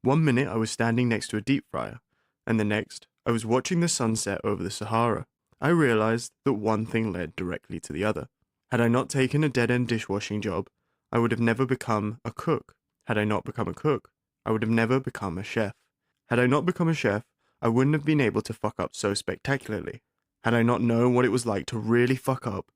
One minute I was standing next to a deep fryer, and the next I was watching the sunset over the Sahara. I realized that one thing led directly to the other. Had I not taken a dead-end dishwashing job, I would have never become a cook. Had I not become a cook, I would have never become a chef. Had I not become a chef, I wouldn't have been able to fuck up so spectacularly. Had I not known what it was like to really fuck up,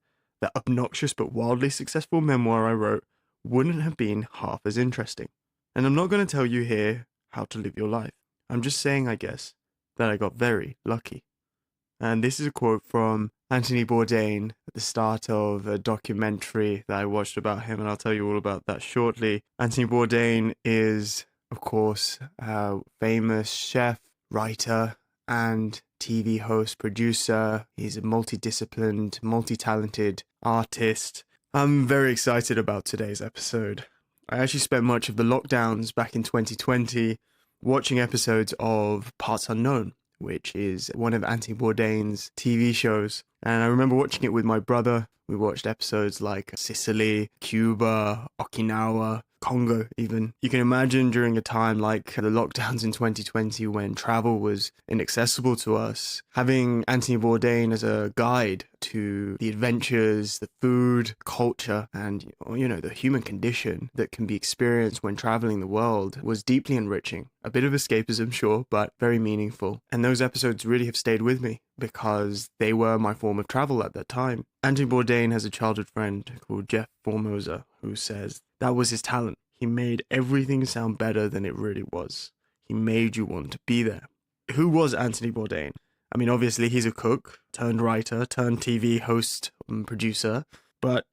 that obnoxious but wildly successful memoir I wrote wouldn't have been half as interesting. And I'm not going to tell you here how to live your life. I'm just saying, I guess, that I got very lucky. And this is a quote from Anthony Bourdain at the start of a documentary that I watched about him, and I'll tell you all about that shortly. Anthony Bourdain is, of course, a famous chef, writer, and TV host, producer. He's a multidisciplined, multi-talented artist. I'm very excited about today's episode. I actually spent much of the lockdowns back in 2020 watching episodes of Parts Unknown, which is one of Anthony Bourdain's TV shows. And I remember watching it with my brother. We watched episodes like Sicily, Cuba, Okinawa, Congo even. You can imagine during a time like the lockdowns in 2020 when travel was inaccessible to us, having Anthony Bourdain as a guide to the adventures, the food, culture, and, the human condition that can be experienced when traveling the world was deeply enriching. A bit of escapism, sure, but very meaningful. And those episodes really have stayed with me because they were my form of travel at that time. Anthony Bourdain has a childhood friend called Jeff Formosa who says that was his talent. He made everything sound better than it really was. He made you want to be there. Who was Anthony Bourdain? I mean, obviously he's a cook, turned writer, turned TV host and producer. But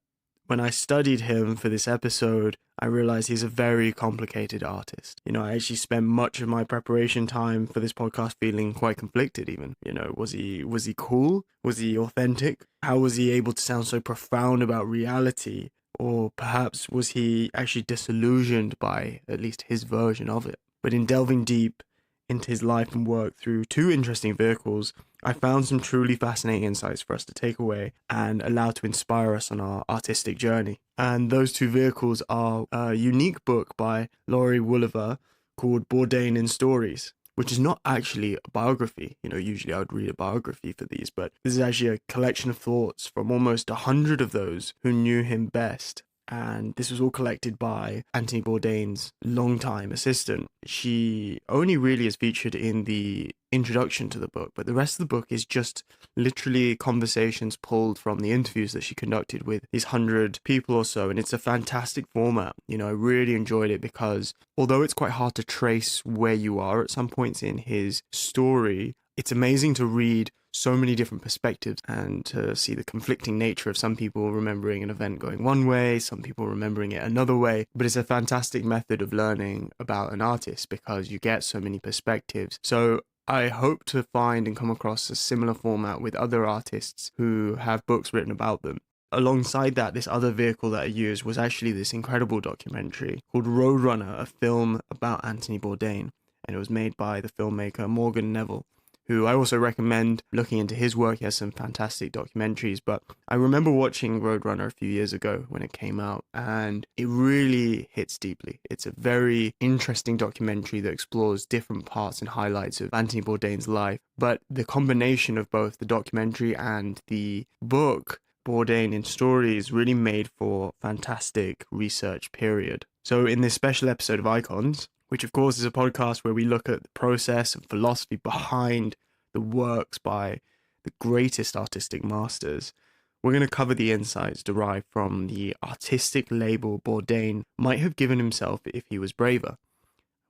when I studied him for this episode, I realized he's a very complicated artist. I actually spent much of my preparation time for this podcast feeling quite conflicted even. Was he cool? Was he authentic? How was he able to sound so profound about reality? Or perhaps was he actually disillusioned by at least his version of it? But in delving deep into his life and work through two interesting vehicles, I found some truly fascinating insights for us to take away and allow to inspire us on our artistic journey. And those two vehicles are a unique book by Laurie Woolever called Bourdain in Stories, which is not actually a biography. Usually I would read a biography for these, but this is actually a collection of thoughts from almost 100 of those who knew him best. And this was all collected by Anthony Bourdain's longtime assistant. She only really is featured in the introduction to the book, but the rest of the book is just literally conversations pulled from the interviews that she conducted with these 100 people or so. And it's a fantastic format. I really enjoyed it because although it's quite hard to trace where you are at some points in his story, it's amazing to read so many different perspectives and to see the conflicting nature of some people remembering an event going one way, some people remembering it another way. But it's a fantastic method of learning about an artist because you get so many perspectives. So I hope to find and come across a similar format with other artists who have books written about them. Alongside that, this other vehicle that I used was actually this incredible documentary called Roadrunner, a film about Anthony Bourdain. And it was made by the filmmaker Morgan Neville, who I also recommend looking into his work. He has some fantastic documentaries, but I remember watching Roadrunner a few years ago when it came out, and it really hits deeply. It's a very interesting documentary that explores different parts and highlights of Anthony Bourdain's life, but the combination of both the documentary and the book, Bourdain in Stories, really made for fantastic research period. So in this special episode of Icons, which of course is a podcast where we look at the process and philosophy behind the works by the greatest artistic masters, we're going to cover the insights derived from the artistic label Bourdain might have given himself if he was braver.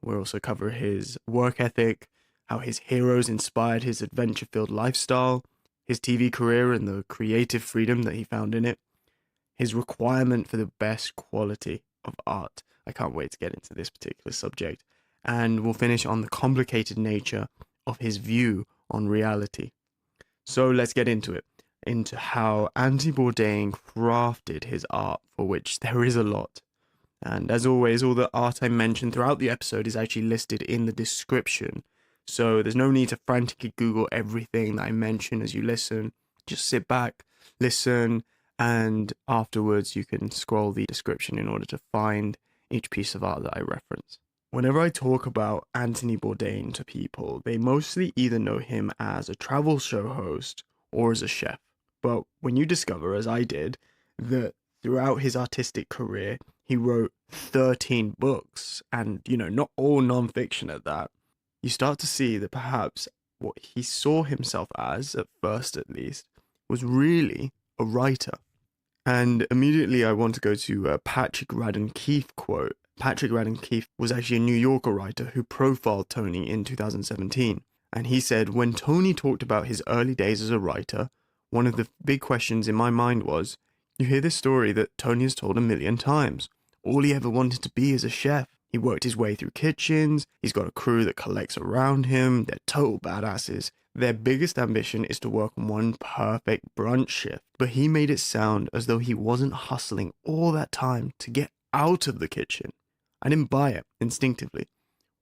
We'll also cover his work ethic, how his heroes inspired his adventure-filled lifestyle, his TV career and the creative freedom that he found in it, his requirement for the best quality of art. I can't wait to get into this particular subject. And we'll finish on the complicated nature of his view on reality. So let's get into how Anthony Bourdain crafted his art, for which there is a lot. And as always, all the art I mentioned throughout the episode is actually listed in the description. So there's no need to frantically Google everything that I mention as you listen. Just sit back, listen, and afterwards you can scroll the description in order to find each piece of art that I reference. Whenever I talk about Anthony Bourdain to people, they mostly either know him as a travel show host or as a chef. But when you discover, as I did, that throughout his artistic career, he wrote 13 books and, not all nonfiction at that, you start to see that perhaps what he saw himself as, at first at least, was really a writer. And immediately I want to go to a Patrick Radden Keefe quote. Patrick Radden Keefe was actually a New Yorker writer who profiled Tony in 2017. And he said, when Tony talked about his early days as a writer, one of the big questions in my mind was, you hear this story that Tony has told a million times. All he ever wanted to be is a chef. He worked his way through kitchens. He's got a crew that collects around him. They're total badasses. Their biggest ambition is to work on one perfect brunch shift. But he made it sound as though he wasn't hustling all that time to get out of the kitchen. I didn't buy it instinctively.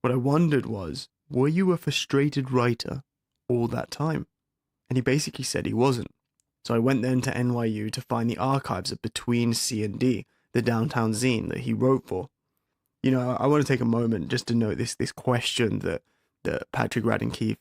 What I wondered was, were you a frustrated writer all that time? And he basically said he wasn't. So I went then to NYU to find the archives of Between C and D, the downtown zine that he wrote for. I want to take a moment just to note this question that Patrick Radden Keefe,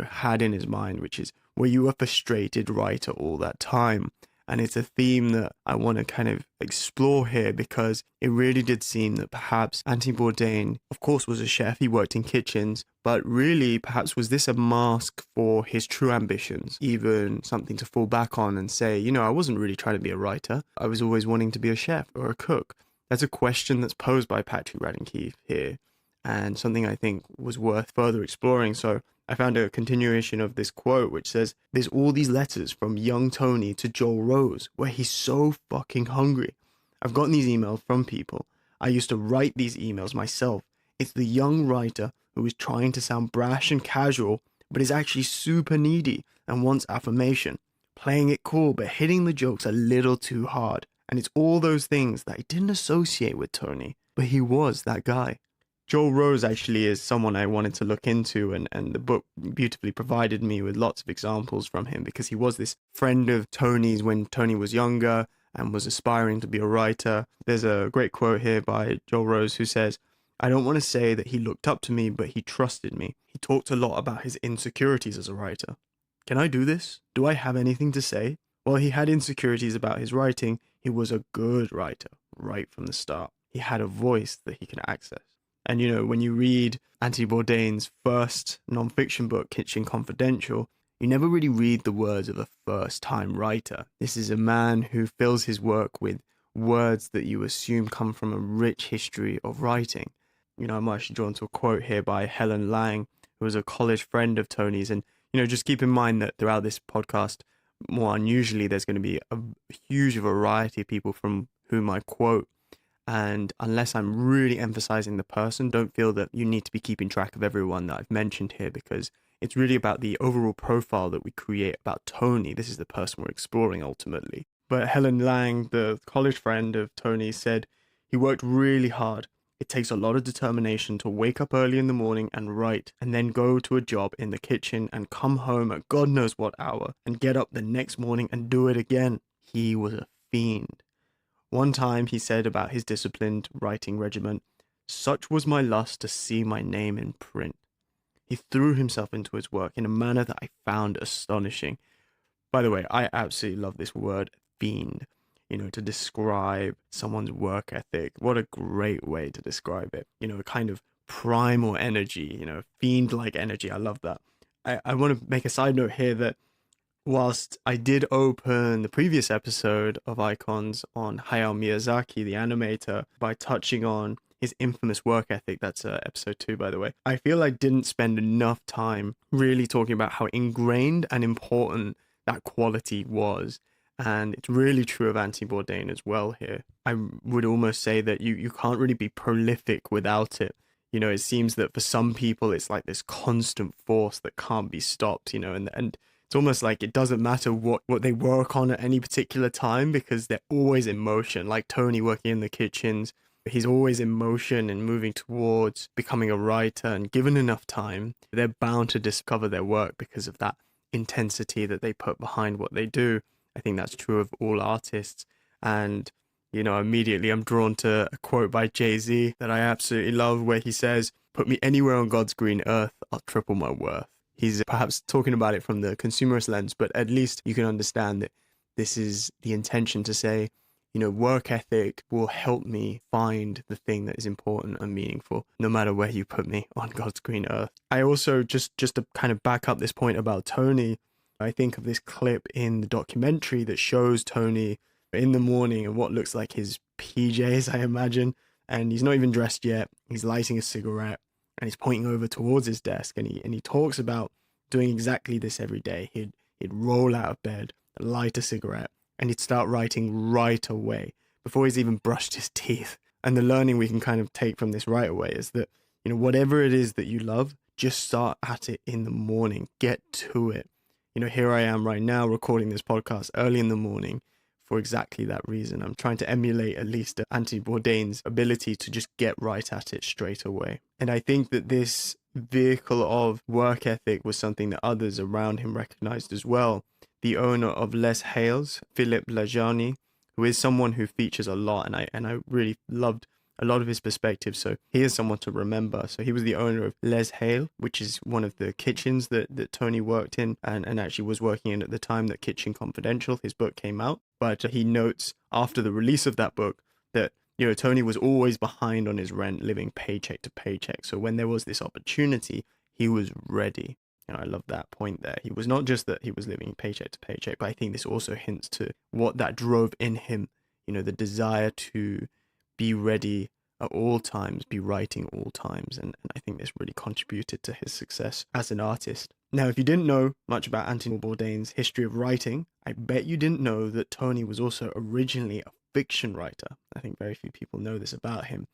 had in his mind, which is, were you a frustrated writer all that time? And it's a theme that I want to kind of explore here because it really did seem that perhaps Anthony Bourdain, of course, was a chef. He worked in kitchens, but really perhaps was this a mask for his true ambitions, even something to fall back on and say, I wasn't really trying to be a writer. I was always wanting to be a chef or a cook. That's a question that's posed by Patrick Radden Keefe here and something I think was worth further exploring. So I found a continuation of this quote, which says, there's all these letters from young Tony to Joel Rose, where he's so fucking hungry. I've gotten these emails from people. I used to write these emails myself. It's the young writer who is trying to sound brash and casual, but is actually super needy and wants affirmation. Playing it cool, but hitting the jokes a little too hard. And it's all those things that I didn't associate with Tony, but he was that guy. Joel Rose actually is someone I wanted to look into, and the book beautifully provided me with lots of examples from him because he was this friend of Tony's when Tony was younger and was aspiring to be a writer. There's a great quote here by Joel Rose who says, I don't want to say that he looked up to me, but he trusted me. He talked a lot about his insecurities as a writer. Can I do this? Do I have anything to say? While he had insecurities about his writing, he was a good writer right from the start. He had a voice that he could access. And, when you read Anthony Bourdain's first nonfiction book, Kitchen Confidential, you never really read the words of a first-time writer. This is a man who fills his work with words that you assume come from a rich history of writing. I'm actually drawn to a quote here by Helen Lang, who was a college friend of Tony's. And, just keep in mind that throughout this podcast, more unusually, there's going to be a huge variety of people from whom I quote. And unless I'm really emphasizing the person, don't feel that you need to be keeping track of everyone that I've mentioned here because it's really about the overall profile that we create about Tony. This is the person we're exploring ultimately. But Helen Lang, the college friend of Tony, said he worked really hard. It takes a lot of determination to wake up early in the morning and write, and then go to a job in the kitchen and come home at God knows what hour and get up the next morning and do it again. He was a fiend. One time he said about his disciplined writing regimen, such was my lust to see my name in print. He threw himself into his work in a manner that I found astonishing. By the way, I absolutely love this word, fiend, to describe someone's work ethic. What a great way to describe it. A kind of primal energy, fiend-like energy. I love that. I want to make a side note here that whilst I did open the previous episode of Icons on Hayao Miyazaki, the animator, by touching on his infamous work ethic, that's episode 2, by the way, I feel I didn't spend enough time really talking about how ingrained and important that quality was. And it's really true of Anthony Bourdain as well here. I would almost say that you can't really be prolific without it. It seems that for some people, it's like this constant force that can't be stopped, and it's almost like it doesn't matter what they work on at any particular time because they're always in motion. Like Tony working in the kitchens, he's always in motion and moving towards becoming a writer. And given enough time, they're bound to discover their work because of that intensity that they put behind what they do. I think that's true of all artists. And Immediately I'm drawn to a quote by Jay-Z that I absolutely love where he says, "Put me anywhere on God's green earth, I'll triple my worth." He's perhaps talking about it from the consumerist lens, but at least you can understand that this is the intention to say, work ethic will help me find the thing that is important and meaningful, no matter where you put me on God's green earth. I also, just to kind of back up this point about Tony, I think of this clip in the documentary that shows Tony in the morning and what looks like his PJs, I imagine, and he's not even dressed yet. He's lighting a cigarette and he's pointing over towards his desk, and he talks about doing exactly this every day. He'd roll out of bed, light a cigarette, and he'd start writing right away before he's even brushed his teeth. And the learning we can kind of take from this right away is that, whatever it is that you love, just start at it in the morning. Get to it. Here I am right now recording this podcast early in the morning for exactly that reason. I'm trying to emulate at least Anthony Bourdain's ability to just get right at it straight away. And I think that this vehicle of work ethic was something that others around him recognized as well. The owner of Les Hales, Philippe Lajani, who is someone who features a lot, and I really loved a lot of his perspectives. So he is someone to remember. So he was the owner of Les Hales, which is one of the kitchens that Tony worked in and actually was working in at the time that Kitchen Confidential, his book, came out. But he notes after the release of that book that, Tony was always behind on his rent, living paycheck to paycheck. So when there was this opportunity, he was ready. I love that point there. He was not just that he was living paycheck to paycheck, but I think this also hints to what that drove in him, the desire to be ready at all times, be writing all times. And I think this really contributed to his success as an artist. Now, if you didn't know much about Anthony Bourdain's history of writing, I bet you didn't know that Tony was also originally a fiction writer. I think very few people know this about him.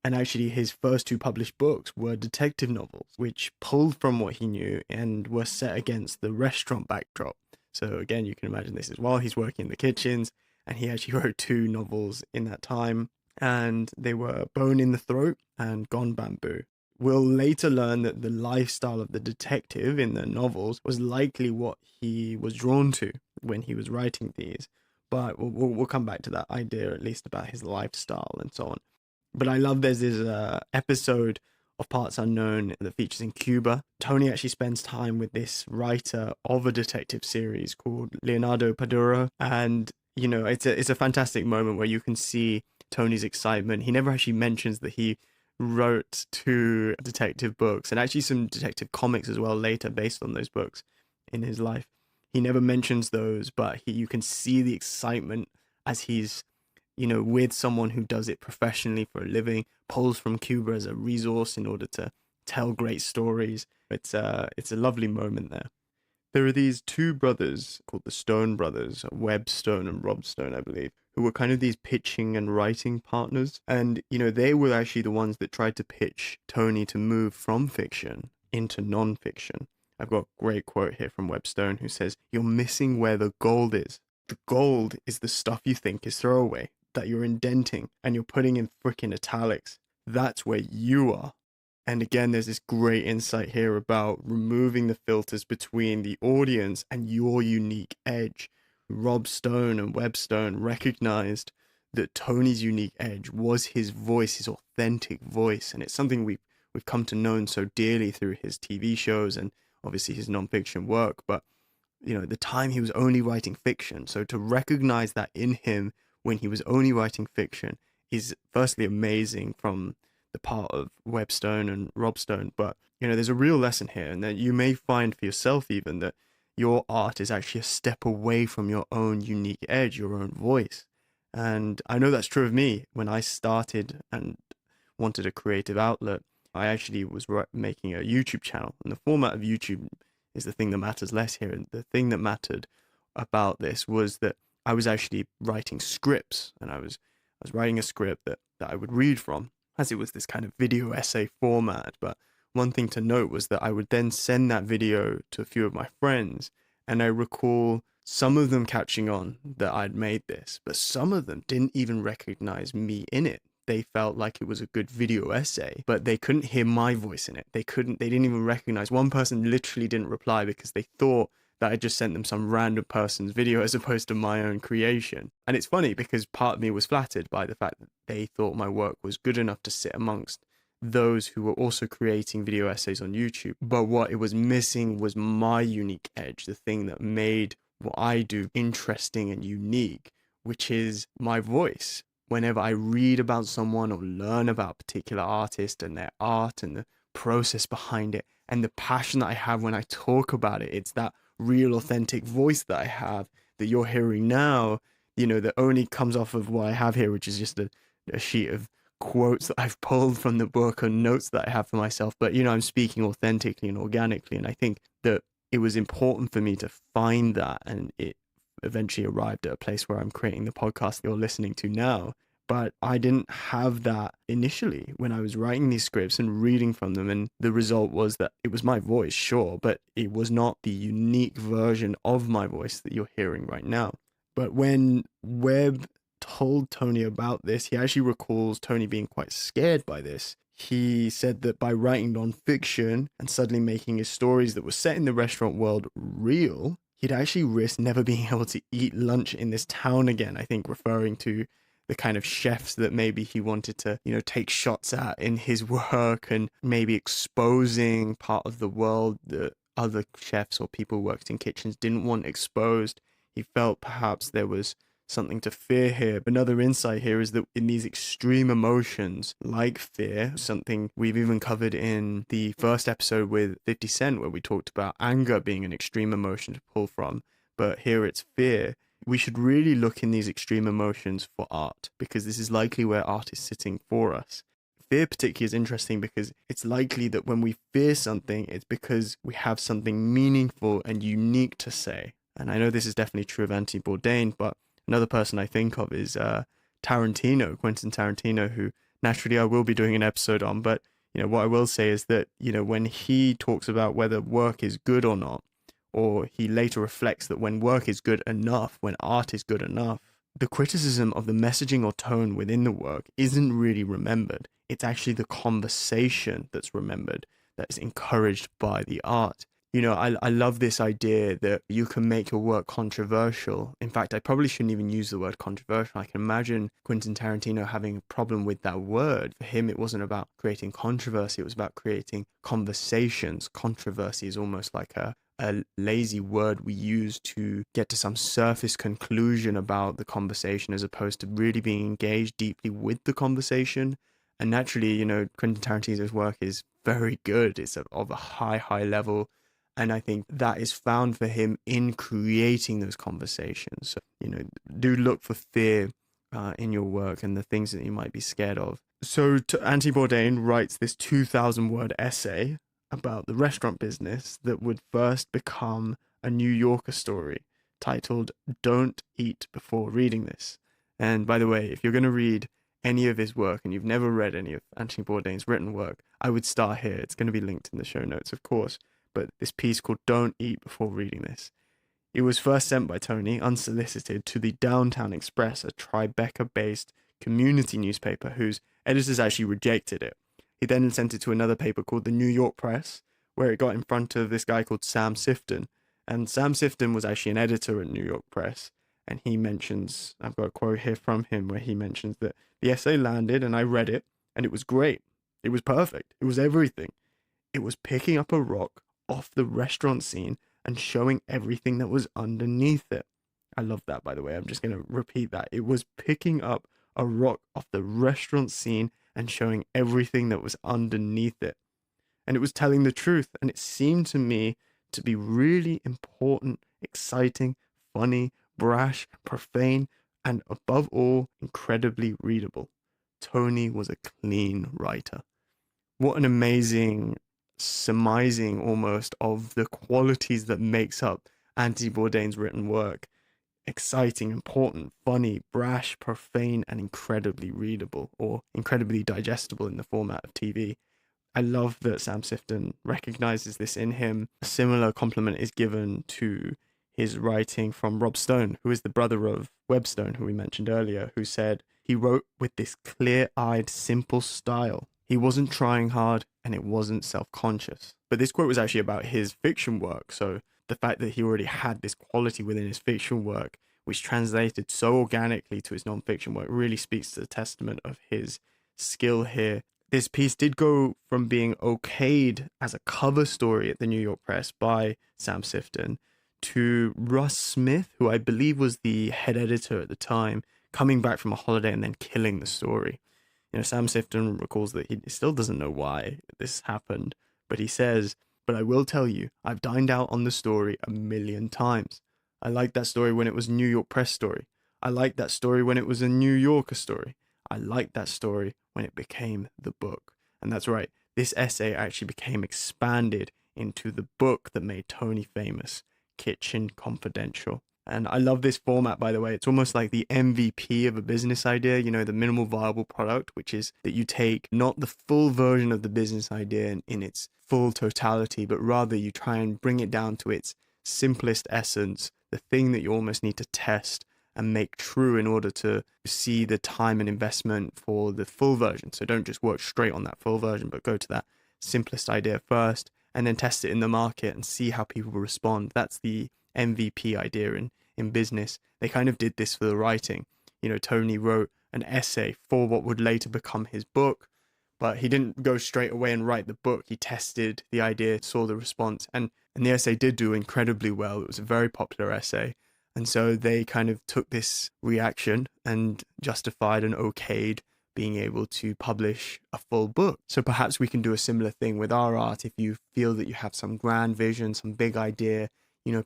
And actually, his first two published books were detective novels, which pulled from what he knew and were set against the restaurant backdrop. So again, you can imagine this is while he's working in the kitchens, and he actually wrote two novels in that time, and they were Bone in the Throat and Gone Bamboo. We'll later learn that the lifestyle of the detective in the novels was likely what he was drawn to when he was writing these, but we'll come back to that idea, at least about his lifestyle and so on. But I love there's this episode of Parts Unknown that features in Cuba. Tony actually spends time with this writer of a detective series called Leonardo Padura. And, it's a fantastic moment where you can see Tony's excitement. He never actually mentions that he wrote two detective books and actually some detective comics as well later based on those books in his life. He never mentions those, but you can see the excitement as he's with someone who does it professionally for a living, pulls from Cuba as a resource in order to tell great stories. It's a lovely moment there. There are these two brothers called the Stone brothers, Webb Stone and Rob Stone, I believe, who were kind of these pitching and writing partners. And, they were actually the ones that tried to pitch Tony to move from fiction into non-fiction. I've got a great quote here from Webb Stone who says, "You're missing where the gold is. The gold is the stuff you think is throwaway, that you're indenting and you're putting in freaking italics. That's where you are." And again, there's this great insight here about removing the filters between the audience and your unique edge. Rob Stone and Webb Stone recognized that Tony's unique edge was his voice, his authentic voice. And it's something we've come to know so dearly through his TV shows and obviously his nonfiction work. But, at the time he was only writing fiction. So to recognize that in him when he was only writing fiction is firstly amazing from the part of Webb Stone and Rob Stone. But, there's a real lesson here, and that you may find for yourself even that your art is actually a step away from your own unique edge, your own voice. And I know that's true of me. When I started and wanted a creative outlet, I actually was making a YouTube channel, and the format of YouTube is the thing that matters less here. And the thing that mattered about this was that I was actually writing scripts, and I was writing a script that I would read from, as it was this kind of video essay format. But one thing to note was that I would then send that video to a few of my friends, and I recall some of them catching on that I'd made this, but some of them didn't even recognize me in it. They felt like it was a good video essay, but they couldn't hear my voice in it. They didn't even recognize. One person literally didn't reply because they thought that I just sent them some random person's video as opposed to my own creation. And it's funny because part of me was flattered by the fact that they thought my work was good enough to sit amongst those who were also creating video essays on YouTube. But what it was missing was my unique edge, the thing that made what I do interesting and unique, which is my voice. Whenever I read about someone or learn about a particular artist and their art and the process behind it and the passion that I have when I talk about it, it's that real authentic voice that I have that you're hearing now, that only comes off of what I have here, which is just a sheet of quotes that I've pulled from the book and notes that I have for myself. But, I'm speaking authentically and organically. And I think that it was important for me to find that. And it eventually arrived at a place where I'm creating the podcast you're listening to now. But I didn't have that initially when I was writing these scripts and reading from them. And the result was that it was my voice, sure, but it was not the unique version of my voice that you're hearing right now. But when Webb told Tony about this, he actually recalls Tony being quite scared by this. He said that by writing non-fiction and suddenly making his stories that were set in the restaurant world real, he'd actually risk never being able to eat lunch in this town again, I think referring to the kind of chefs that maybe he wanted to, take shots at in his work and maybe exposing part of the world that other chefs or people who worked in kitchens didn't want exposed. He felt perhaps there was something to fear here. Another insight here is that in these extreme emotions like fear, something we've even covered in the first episode with 50 Cent, where we talked about anger being an extreme emotion to pull from, but here it's fear. We should really look in these extreme emotions for art, because this is likely where art is sitting for us. Fear particularly is interesting because it's likely that when we fear something, it's because we have something meaningful and unique to say. And I know this is definitely true of Anthony Bourdain, but another person I think of is Tarantino, Quentin Tarantino, who naturally I will be doing an episode on. But, what I will say is that, when he talks about whether work is good or not, or he later reflects that when work is good enough, when art is good enough, the criticism of the messaging or tone within the work isn't really remembered. It's actually the conversation that's remembered, that is encouraged by the art. I love this idea that you can make your work controversial. In fact, I probably shouldn't even use the word controversial. I can imagine Quentin Tarantino having a problem with that word. For him, it wasn't about creating controversy. It was about creating conversations. Controversy is almost like a lazy word we use to get to some surface conclusion about the conversation as opposed to really being engaged deeply with the conversation. And naturally, Quentin Tarantino's work is very good. It's of a high level. And I think that is found for him in creating those conversations. So, do look for fear in your work and the things that you might be scared of. So Anthony Bourdain writes this 2,000-word essay about the restaurant business that would first become a New Yorker story titled "Don't Eat Before Reading This." And by the way, if you're going to read any of his work and you've never read any of Anthony Bourdain's written work, I would start here. It's going to be linked in the show notes, of course. But this piece called "Don't Eat Before Reading This." It was first sent by Tony, unsolicited, to the Downtown Express, a Tribeca-based community newspaper whose editors actually rejected it. He then sent it to another paper called the New York Press, where it got in front of this guy called Sam Sifton. And Sam Sifton was actually an editor at New York Press. And he mentions, I've got a quote here from him where he mentions that the essay landed and I read it and it was great. It was perfect. It was everything. It was picking up a rock off the restaurant scene and showing everything that was underneath it. I love that, by the way. I'm just going to repeat that. It was picking up a rock off the restaurant scene and showing everything that was underneath it. And it was telling the truth. And it seemed to me to be really important, exciting, funny, brash, profane, and above all, incredibly readable. Tony was a clean writer. What an amazing surmising almost of the qualities that makes up Anthony Bourdain's written work. Exciting, important, funny, brash, profane, and incredibly readable, or incredibly digestible in the format of TV. I love that Sam Sifton recognizes this in him. A similar compliment is given to his writing from Rob Stone, who is the brother of Webb Stone, who we mentioned earlier, who said he wrote with this clear-eyed, simple style. He wasn't trying hard and it wasn't self-conscious. But this quote was actually about his fiction work. So the fact that he already had this quality within his fiction work, which translated so organically to his nonfiction work, really speaks to the testament of his skill here. This piece did go from being okayed as a cover story at the New York Press by Sam Sifton to Russ Smith, who I believe was the head editor at the time, coming back from a holiday and then killing the story. Sam Sifton recalls that he still doesn't know why this happened, but he says, "But I will tell you, I've dined out on the story 1,000,000 times. I liked that story when it was a New York Press story. I liked that story when it was a New Yorker story. I liked that story when it became the book." And that's right, this essay actually became expanded into the book that made Tony famous, Kitchen Confidential. And I love this format, by the way. It's almost like the MVP of a business idea, the minimal viable product, which is that you take not the full version of the business idea in its full totality, but rather you try and bring it down to its simplest essence, the thing that you almost need to test and make true in order to see the time and investment for the full version. So don't just work straight on that full version, but go to that simplest idea first and then test it in the market and see how people respond. That's the MVP idea in business. They kind of did this for the writing. Tony wrote an essay for what would later become his book, but he didn't go straight away and write the book. He tested the idea, saw the response, and the essay did do incredibly well. It was a very popular essay. And so they kind of took this reaction and justified and okayed being able to publish a full book. So perhaps we can do a similar thing with our art. If you feel that you have some grand vision, some big idea,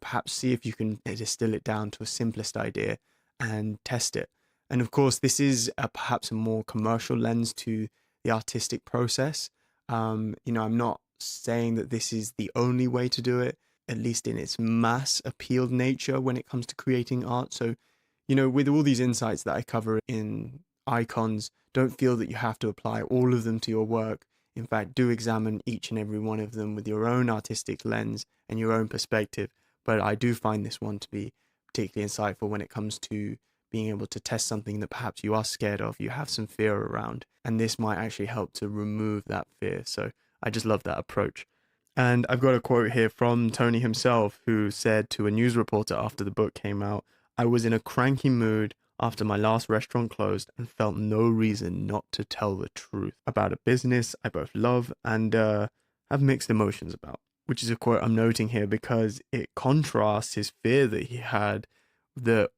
perhaps see if you can distill it down to a simplest idea and test it. And of course, this is perhaps a more commercial lens to the artistic process. I'm not saying that this is the only way to do it, at least in its mass appealed nature when it comes to creating art. So, with all these insights that I cover in Icons, don't feel that you have to apply all of them to your work. In fact, do examine each and every one of them with your own artistic lens and your own perspective. But I do find this one to be particularly insightful when it comes to being able to test something that perhaps you are scared of, you have some fear around, and this might actually help to remove that fear. So I just love that approach. And I've got a quote here from Tony himself, who said to a news reporter after the book came out, "I was in a cranky mood after my last restaurant closed and felt no reason not to tell the truth about a business I both love and have mixed emotions about." Which is a quote I'm noting here because it contrasts his fear that he had,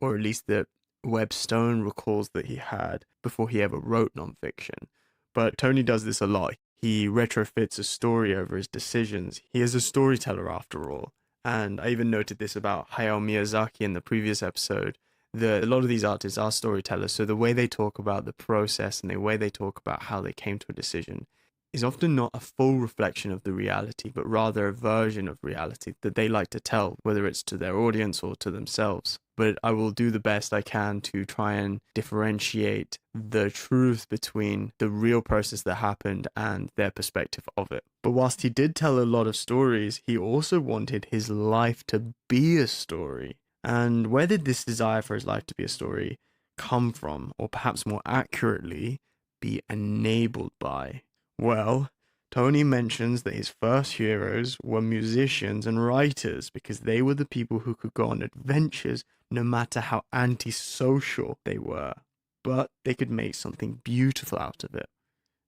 or at least that Webb Stone recalls that he had before he ever wrote nonfiction. But Tony does this a lot. He retrofits a story over his decisions. He is a storyteller after all. And I even noted this about Hayao Miyazaki in the previous episode. A lot of these artists are storytellers, so the way they talk about the process and the way they talk about how they came to a decision is often not a full reflection of the reality, but rather a version of reality that they like to tell, whether it's to their audience or to themselves. But I will do the best I can to try and differentiate the truth between the real process that happened and their perspective of it. But whilst he did tell a lot of stories, he also wanted his life to be a story. And where did this desire for his life to be a story come from? Or perhaps more accurately, be enabled by? Well, Tony mentions that his first heroes were musicians and writers because they were the people who could go on adventures no matter how antisocial they were, but they could make something beautiful out of it.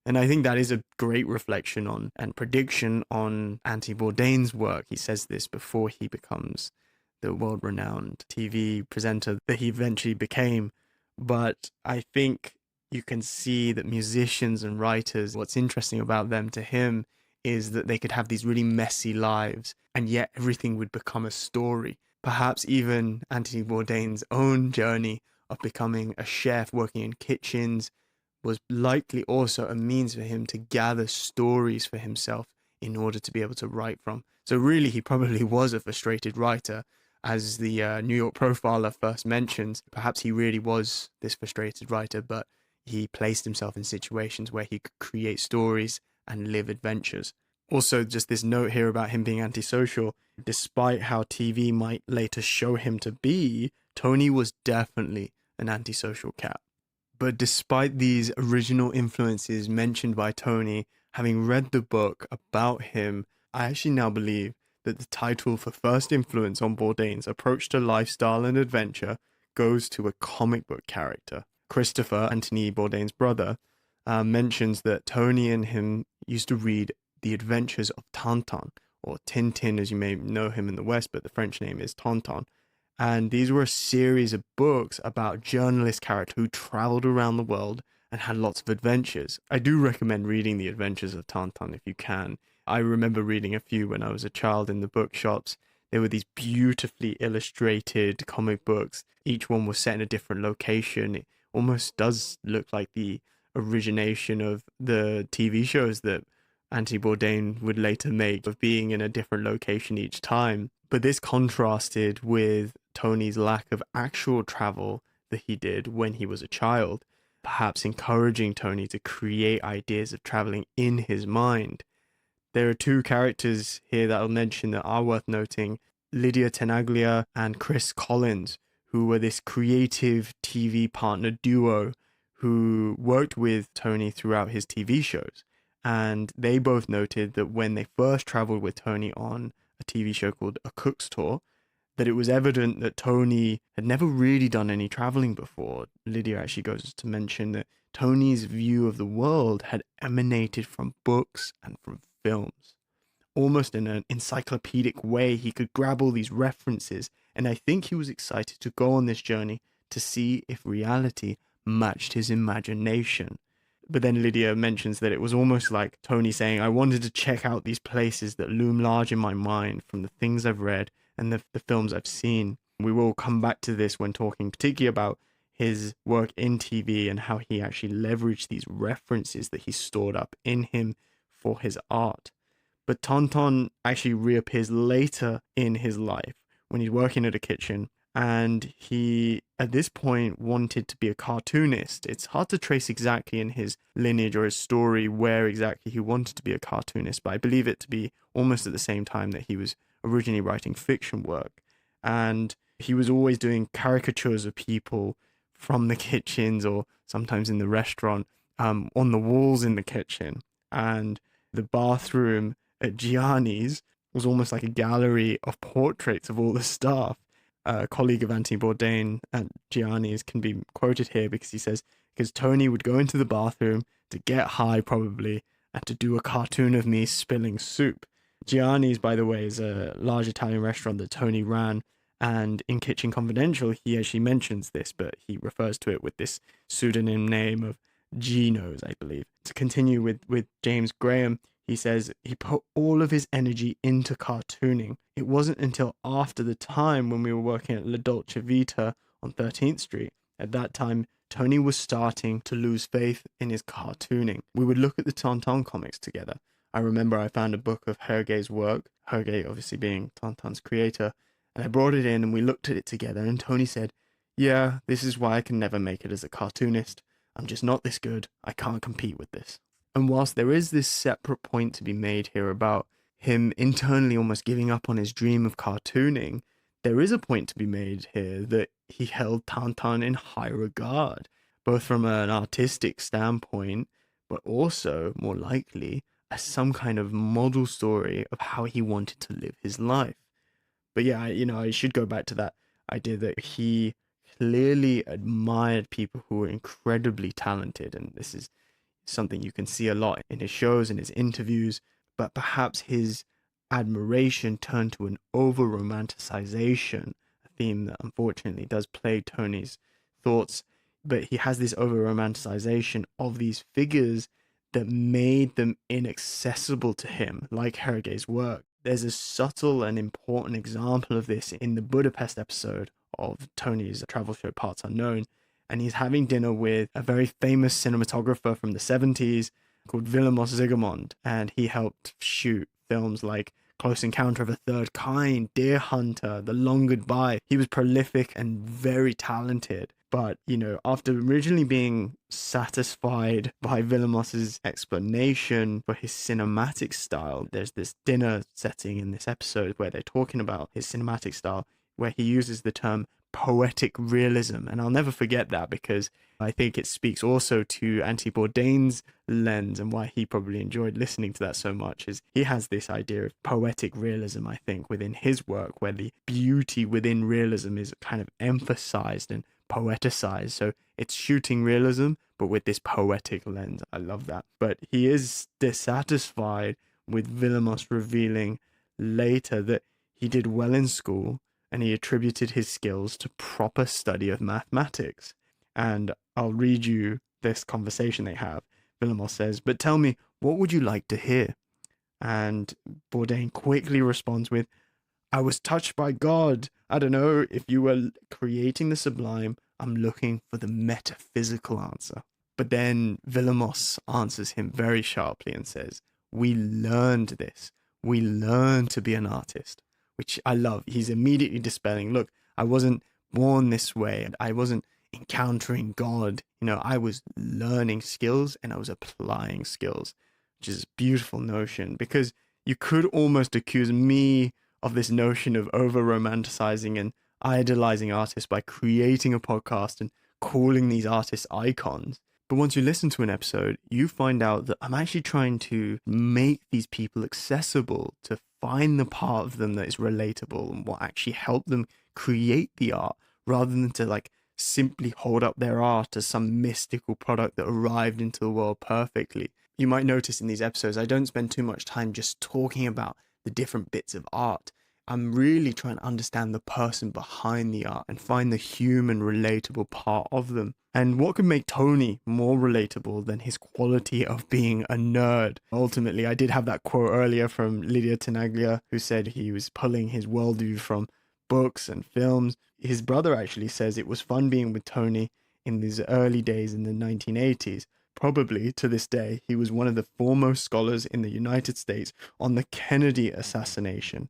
And I think that is a great reflection on and prediction on Anthony Bourdain's work. He says this before he becomes the world-renowned TV presenter that he eventually became. But I think you can see that musicians and writers, what's interesting about them to him is that they could have these really messy lives and yet everything would become a story. Perhaps even Anthony Bourdain's own journey of becoming a chef, working in kitchens, was likely also a means for him to gather stories for himself in order to be able to write from. So really, he probably was a frustrated writer. As the New York Profiler first mentions, perhaps he really was this frustrated writer, but he placed himself in situations where he could create stories and live adventures. Also, just this note here about him being antisocial. Despite how TV might later show him to be, Tony was definitely an antisocial cat. But despite these original influences mentioned by Tony, having read the book about him, I actually now believe that the title for first influence on Bourdain's approach to lifestyle and adventure goes to a comic book character. Christopher, Anthony Bourdain's brother, mentions that Tony and him used to read The Adventures of Tintin, or Tintin as you may know him in the West, but the French name is Tintin. And these were a series of books about a journalist character who traveled around the world and had lots of adventures. I do recommend reading The Adventures of Tintin if you can. I remember reading a few when I was a child in the bookshops. There were these beautifully illustrated comic books. Each one was set in a different location. It almost does look like the origination of the TV shows that Anthony Bourdain would later make, of being in a different location each time. But this contrasted with Tony's lack of actual travel that he did when he was a child, perhaps encouraging Tony to create ideas of traveling in his mind. There are two characters here that I'll mention that are worth noting: Lydia Tenaglia and Chris Collins, who were this creative TV partner duo who worked with Tony throughout his TV shows. And they both noted that when they first traveled with Tony on a TV show called A Cook's Tour, that it was evident that Tony had never really done any traveling before. Lydia actually goes to mention that Tony's view of the world had emanated from books and from films. Almost in an encyclopedic way, he could grab all these references, and I think he was excited to go on this journey to see if reality matched his imagination. But then Lydia mentions that it was almost like Tony saying, I wanted to check out these places that loom large in my mind from the things I've read and the films I've seen. We will come back to this when talking particularly about his work in TV and how he actually leveraged these references that he stored up in him for his art. But Tintin actually reappears later in his life when he's working at a kitchen, and he, at this point, wanted to be a cartoonist. It's hard to trace exactly in his lineage or his story where exactly he wanted to be a cartoonist, but I believe it to be almost at the same time that he was originally writing fiction work. And he was always doing caricatures of people from the kitchens or sometimes in the restaurant, on the walls in the kitchen. And the bathroom at Gianni's was almost like a gallery of portraits of all the staff. A colleague of Anthony Bourdain at Gianni's can be quoted here because he says, because Tony would go into the bathroom to get high probably and to do a cartoon of me spilling soup. Gianni's, by the way, is a large Italian restaurant that Tony ran, and in Kitchen Confidential he actually mentions this, but he refers to it with this pseudonym name of Gino's, I believe. To continue with James Graham, he says he put all of his energy into cartooning. It wasn't until after the time when we were working at La Dolce Vita on 13th Street. At that time, Tony was starting to lose faith in his cartooning. We would look at the Tintin comics together. I remember I found a book of Hergé's work, Hergé obviously being Tintin's creator, and I brought it in and we looked at it together, and Tony said, yeah, this is why I can never make it as a cartoonist. I'm just not this good. I can't compete with this. And whilst there is this separate point to be made here about him internally almost giving up on his dream of cartooning, there is a point to be made here that he held Tintin in high regard, both from an artistic standpoint, but also, more likely, as some kind of model story of how he wanted to live his life. But yeah, I should go back to that idea that he clearly admired people who were incredibly talented, and this is something you can see a lot in his shows and his interviews, but perhaps his admiration turned to an over-romanticization, a theme that unfortunately does plague Tony's thoughts, but he has this over-romanticization of these figures that made them inaccessible to him, like Hergé's work. There's a subtle and important example of this in the Budapest episode of Tony's travel show Parts Unknown, and he's having dinner with a very famous cinematographer from the 70s called Vilmos Zsigmond, and he helped shoot films like Close Encounter of a Third Kind, Deer Hunter, The Long Goodbye. He was prolific and very talented, but, after originally being satisfied by Vilmos's explanation for his cinematic style, there's this dinner setting in this episode where they're talking about his cinematic style, where he uses the term poetic realism. And I'll never forget that, because I think it speaks also to Anthony Bourdain's lens, and why he probably enjoyed listening to that so much is he has this idea of poetic realism, I think, within his work, where the beauty within realism is kind of emphasized and poeticized. So it's shooting realism, but with this poetic lens. I love that. But he is dissatisfied with Villamos revealing later that he did well in school, and he attributed his skills to proper study of mathematics. And I'll read you this conversation they have. Villamos says, "But tell me, what would you like to hear?" And Bourdain quickly responds with, "I was touched by God. I don't know, if you were creating the sublime, I'm looking for the metaphysical answer." But then Villamos answers him very sharply and says, "We learned this. We learned to be an artist," which I love. He's immediately dispelling, look, I wasn't born this way. I wasn't encountering God. I was learning skills and I was applying skills, which is a beautiful notion, because you could almost accuse me of this notion of over romanticizing and idolizing artists by creating a podcast and calling these artists icons. But once you listen to an episode, you find out that I'm actually trying to make these people accessible, to find the part of them that is relatable and what actually helped them create the art, rather than to simply hold up their art as some mystical product that arrived into the world perfectly. You might notice in these episodes, I don't spend too much time just talking about the different bits of art. I'm really trying to understand the person behind the art and find the human relatable part of them. And what could make Tony more relatable than his quality of being a nerd? Ultimately, I did have that quote earlier from Lydia Tenaglia, who said he was pulling his worldview from books and films. His brother actually says it was fun being with Tony in these early days in the 1980s. Probably to this day, he was one of the foremost scholars in the United States on the Kennedy assassination.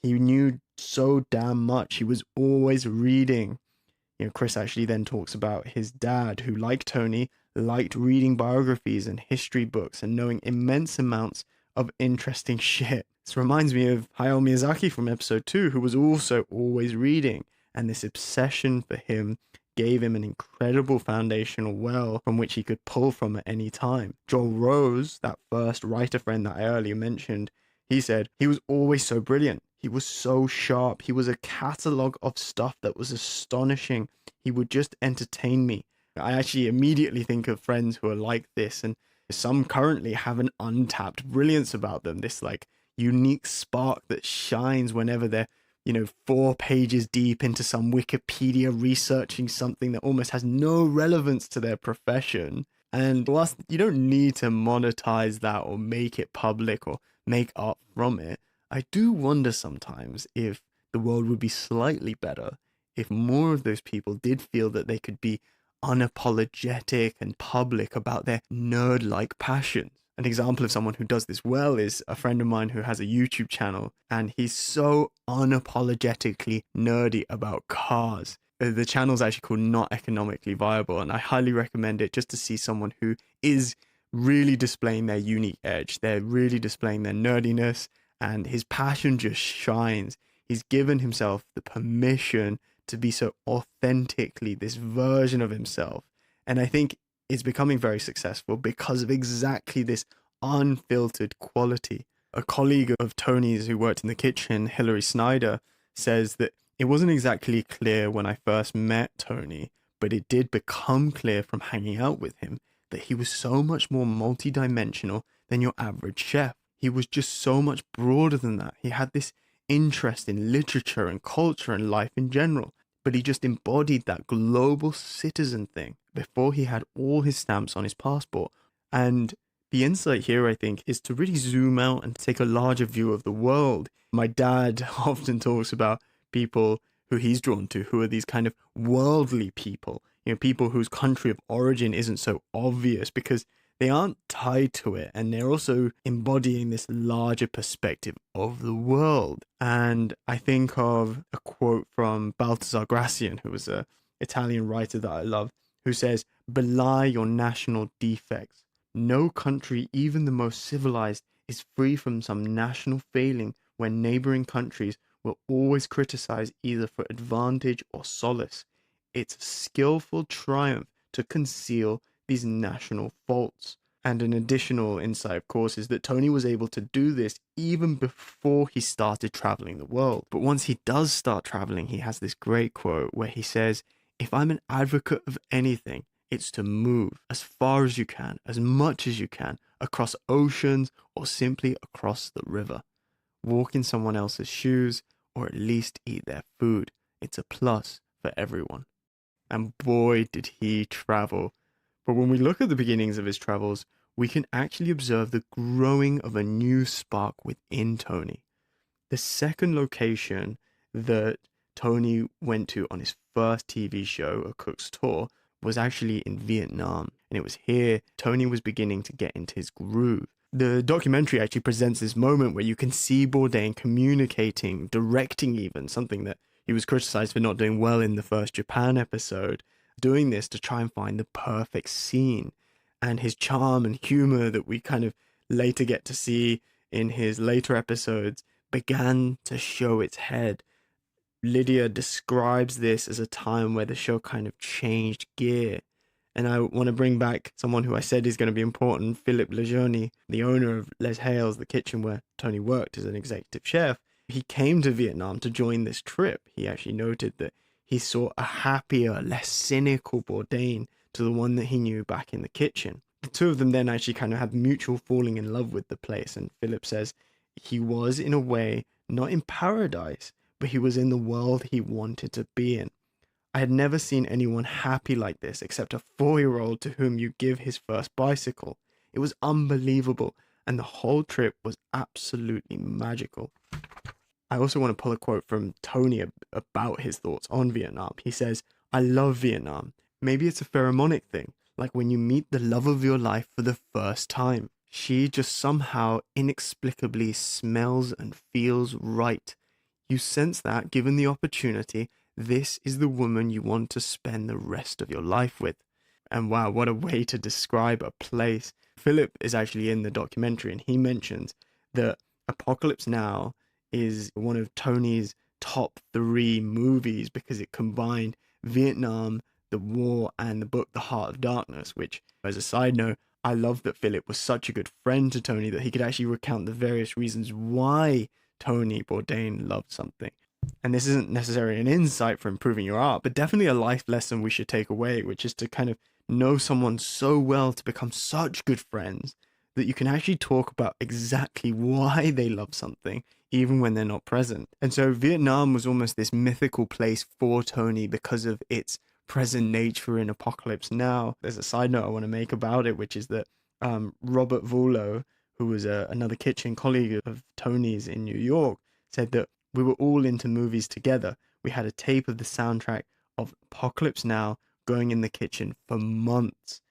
He knew so damn much. He was always reading. Chris actually then talks about his dad, who, like Tony, liked reading biographies and history books and knowing immense amounts of interesting shit. This reminds me of Hayao Miyazaki from episode 2, who was also always reading. And this obsession for him gave him an incredible foundational well from which he could pull from at any time. Joel Rose, that first writer friend that I earlier mentioned, he said he was always so brilliant. He was so sharp. He was a catalogue of stuff that was astonishing. He would just entertain me. I actually immediately think of friends who are like this, and some currently have an untapped brilliance about them. This unique spark that shines whenever they're 4 pages deep into some Wikipedia researching something that almost has no relevance to their profession. And whilst you don't need to monetize that or make it public or make art from it, I do wonder sometimes if the world would be slightly better if more of those people did feel that they could be unapologetic and public about their nerd-like passions. An example of someone who does this well is a friend of mine who has a YouTube channel, and he's so unapologetically nerdy about cars. The channel's actually called Not Economically Viable, and I highly recommend it just to see someone who is really displaying their unique edge. They're really displaying their nerdiness, and his passion just shines. He's given himself the permission to be so authentically this version of himself. And I think it's becoming very successful because of exactly this unfiltered quality. A colleague of Tony's who worked in the kitchen, Hilary Snyder, says that it wasn't exactly clear when I first met Tony, but it did become clear from hanging out with him that he was so much more multidimensional than your average chef. He was just so much broader than that. He had this interest in literature and culture and life in general, but he just embodied that global citizen thing before he had all his stamps on his passport. And the insight here, I think, is to really zoom out and take a larger view of the world. My dad often talks about people who he's drawn to, who are these kind of worldly people, people whose country of origin isn't so obvious because they aren't tied to it, and they're also embodying this larger perspective of the world. And I think of a quote from Baltasar Gracian, who was an Italian writer that I love, who says, "Belie your national defects. No country, even the most civilized, is free from some national failing when neighboring countries will always criticize either for advantage or solace. It's a skillful triumph to conceal these national faults. And an additional insight, of course, is that Tony was able to do this even before he started traveling the world. But once he does start traveling, he has this great quote where he says, "If I'm an advocate of anything, it's to move as far as you can, as much as you can, across oceans or simply across the river. Walk in someone else's shoes or at least eat their food. It's a plus for everyone." And boy, did he travel. But when we look at the beginnings of his travels, we can actually observe the growing of a new spark within Tony. The second location that Tony went to on his first TV show, A Cook's Tour, was actually in Vietnam. And it was here Tony was beginning to get into his groove. The documentary actually presents this moment where you can see Bourdain communicating, directing even, something that he was criticized for not doing well in the first Japan episode, doing this to try and find the perfect scene. And his charm and humor that we kind of later get to see in his later episodes began to show its head. Lydia describes this as a time where the show kind of changed gear. And I want to bring back someone who I said is going to be important, Philippe Lejeune, the owner of Les Hales, the kitchen where Tony worked as an executive chef. He came to Vietnam to join this trip. He actually noted that he saw a happier, less cynical Bourdain to the one that he knew back in the kitchen. The two of them then actually kind of had mutual falling in love with the place. And Philip says he was, in a way, not in paradise, but he was in the world he wanted to be in. I had never seen anyone happy like this except a 4-year-old to whom you give his first bicycle. It was unbelievable, and the whole trip was absolutely magical. I also want to pull a quote from Tony about his thoughts on Vietnam. He says, "I love Vietnam. Maybe it's a pheromonic thing, like when you meet the love of your life for the first time. She just somehow inexplicably smells and feels right. You sense that, given the opportunity, this is the woman you want to spend the rest of your life with." And wow, what a way to describe a place. Philip is actually in the documentary, and he mentions that Apocalypse Now is one of Tony's top 3 movies because it combined Vietnam, the war, and the book The Heart of Darkness, which, as a side note, I love that Philip was such a good friend to Tony that he could actually recount the various reasons why Tony Bourdain loved something. And this isn't necessarily an insight for improving your art, but definitely a life lesson we should take away, which is to kind of know someone so well to become such good friends that you can actually talk about exactly why they love something, even when they're not present. And so Vietnam was almost this mythical place for Tony because of its present nature in Apocalypse Now. There's a side note I want to make about it, which is that Robert Volo, who was another kitchen colleague of Tony's in New York, said that we were all into movies together. We had a tape of the soundtrack of Apocalypse Now going in the kitchen for months.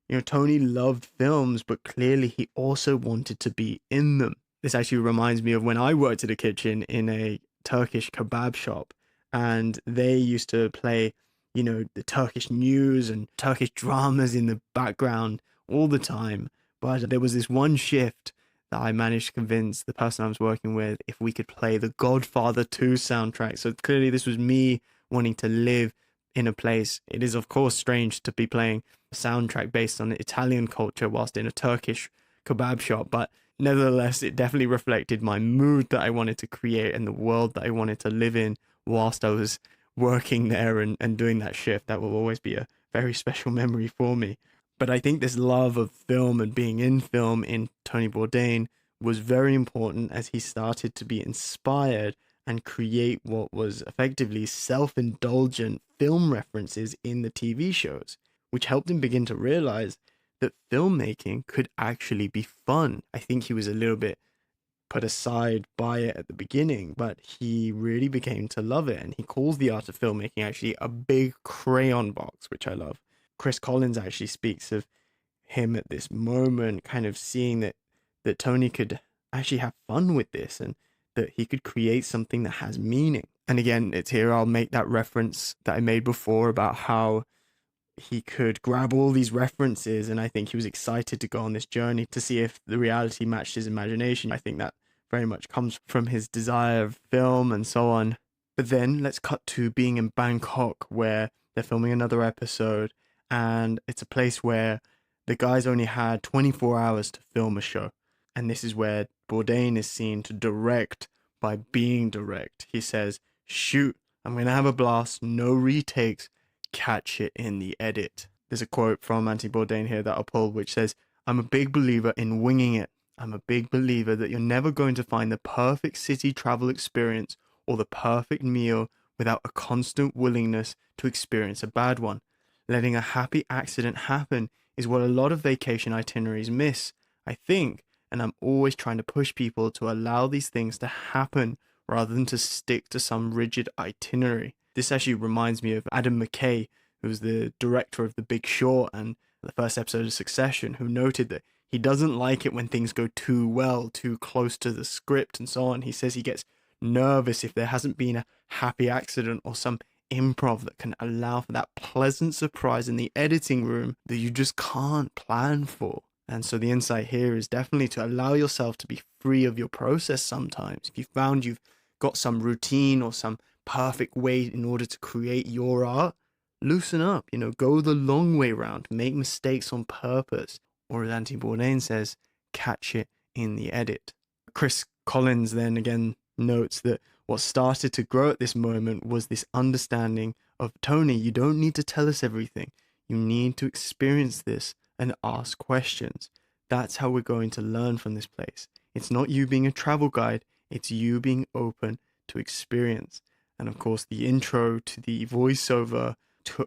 You know, Tony loved films, but clearly he also wanted to be in them. This actually reminds me of when I worked at a kitchen in a Turkish kebab shop, and they used to play, you know, the Turkish news and Turkish dramas in the background all the time. But there was this one shift that I managed to convince the person I was working with if we could play the Godfather 2 soundtrack. So clearly this was me wanting to live in a place. It is, of course, strange to be playing a soundtrack based on Italian culture whilst in a Turkish kebab shop, but nevertheless, it definitely reflected my mood that I wanted to create and the world that I wanted to live in whilst I was working there and doing that shift. That will always be a very special memory for me. But I think this love of film and being in film in Tony Bourdain was very important as he started to be inspired and create what was effectively self-indulgent film references in the TV shows, which helped him begin to realize that filmmaking could actually be fun. I think he was a little bit put aside by it at the beginning, but he really became to love it. And he calls the art of filmmaking actually a big crayon box, which I love. Chris Collins actually speaks of him at this moment, kind of seeing that Tony could actually have fun with this and that he could create something that has meaning. And again, it's here I'll make that reference that I made before about how he could grab all these references, and I think he was excited to go on this journey to see if the reality matched his imagination. I think that very much comes from his desire of film and so on. But then let's cut to being in Bangkok, where they're filming another episode, and it's a place where the guys only had 24 hours to film a show. And this is where Bourdain is seen to direct by being direct. He says, shoot, I'm going to have a blast, no retakes, catch it in the edit. There's a quote from Anthony Bourdain here that I'll pull, which says, I'm a big believer in winging it. I'm a big believer that you're never going to find the perfect city travel experience or the perfect meal without a constant willingness to experience a bad one. Letting a happy accident happen is what a lot of vacation itineraries miss, I think, and I'm always trying to push people to allow these things to happen rather than to stick to some rigid itinerary. This actually reminds me of Adam McKay, who was the director of The Big Short and the first episode of Succession, who noted that he doesn't like it when things go too well, too close to the script and so on. He says he gets nervous if there hasn't been a happy accident or some improv that can allow for that pleasant surprise in the editing room that you just can't plan for. And so the insight here is definitely to allow yourself to be free of your process sometimes. If you found you've got some routine or some perfect way in order to create your art, loosen up, go the long way round, make mistakes on purpose. Or as Anthony Bourdain says, catch it in the edit. Chris Collins then again notes that what started to grow at this moment was this understanding of, Tony, you don't need to tell us everything. You need to experience this and ask questions. That's how we're going to learn from this place. It's not you being a travel guide, it's you being open to experience. And of course, the intro to the voiceover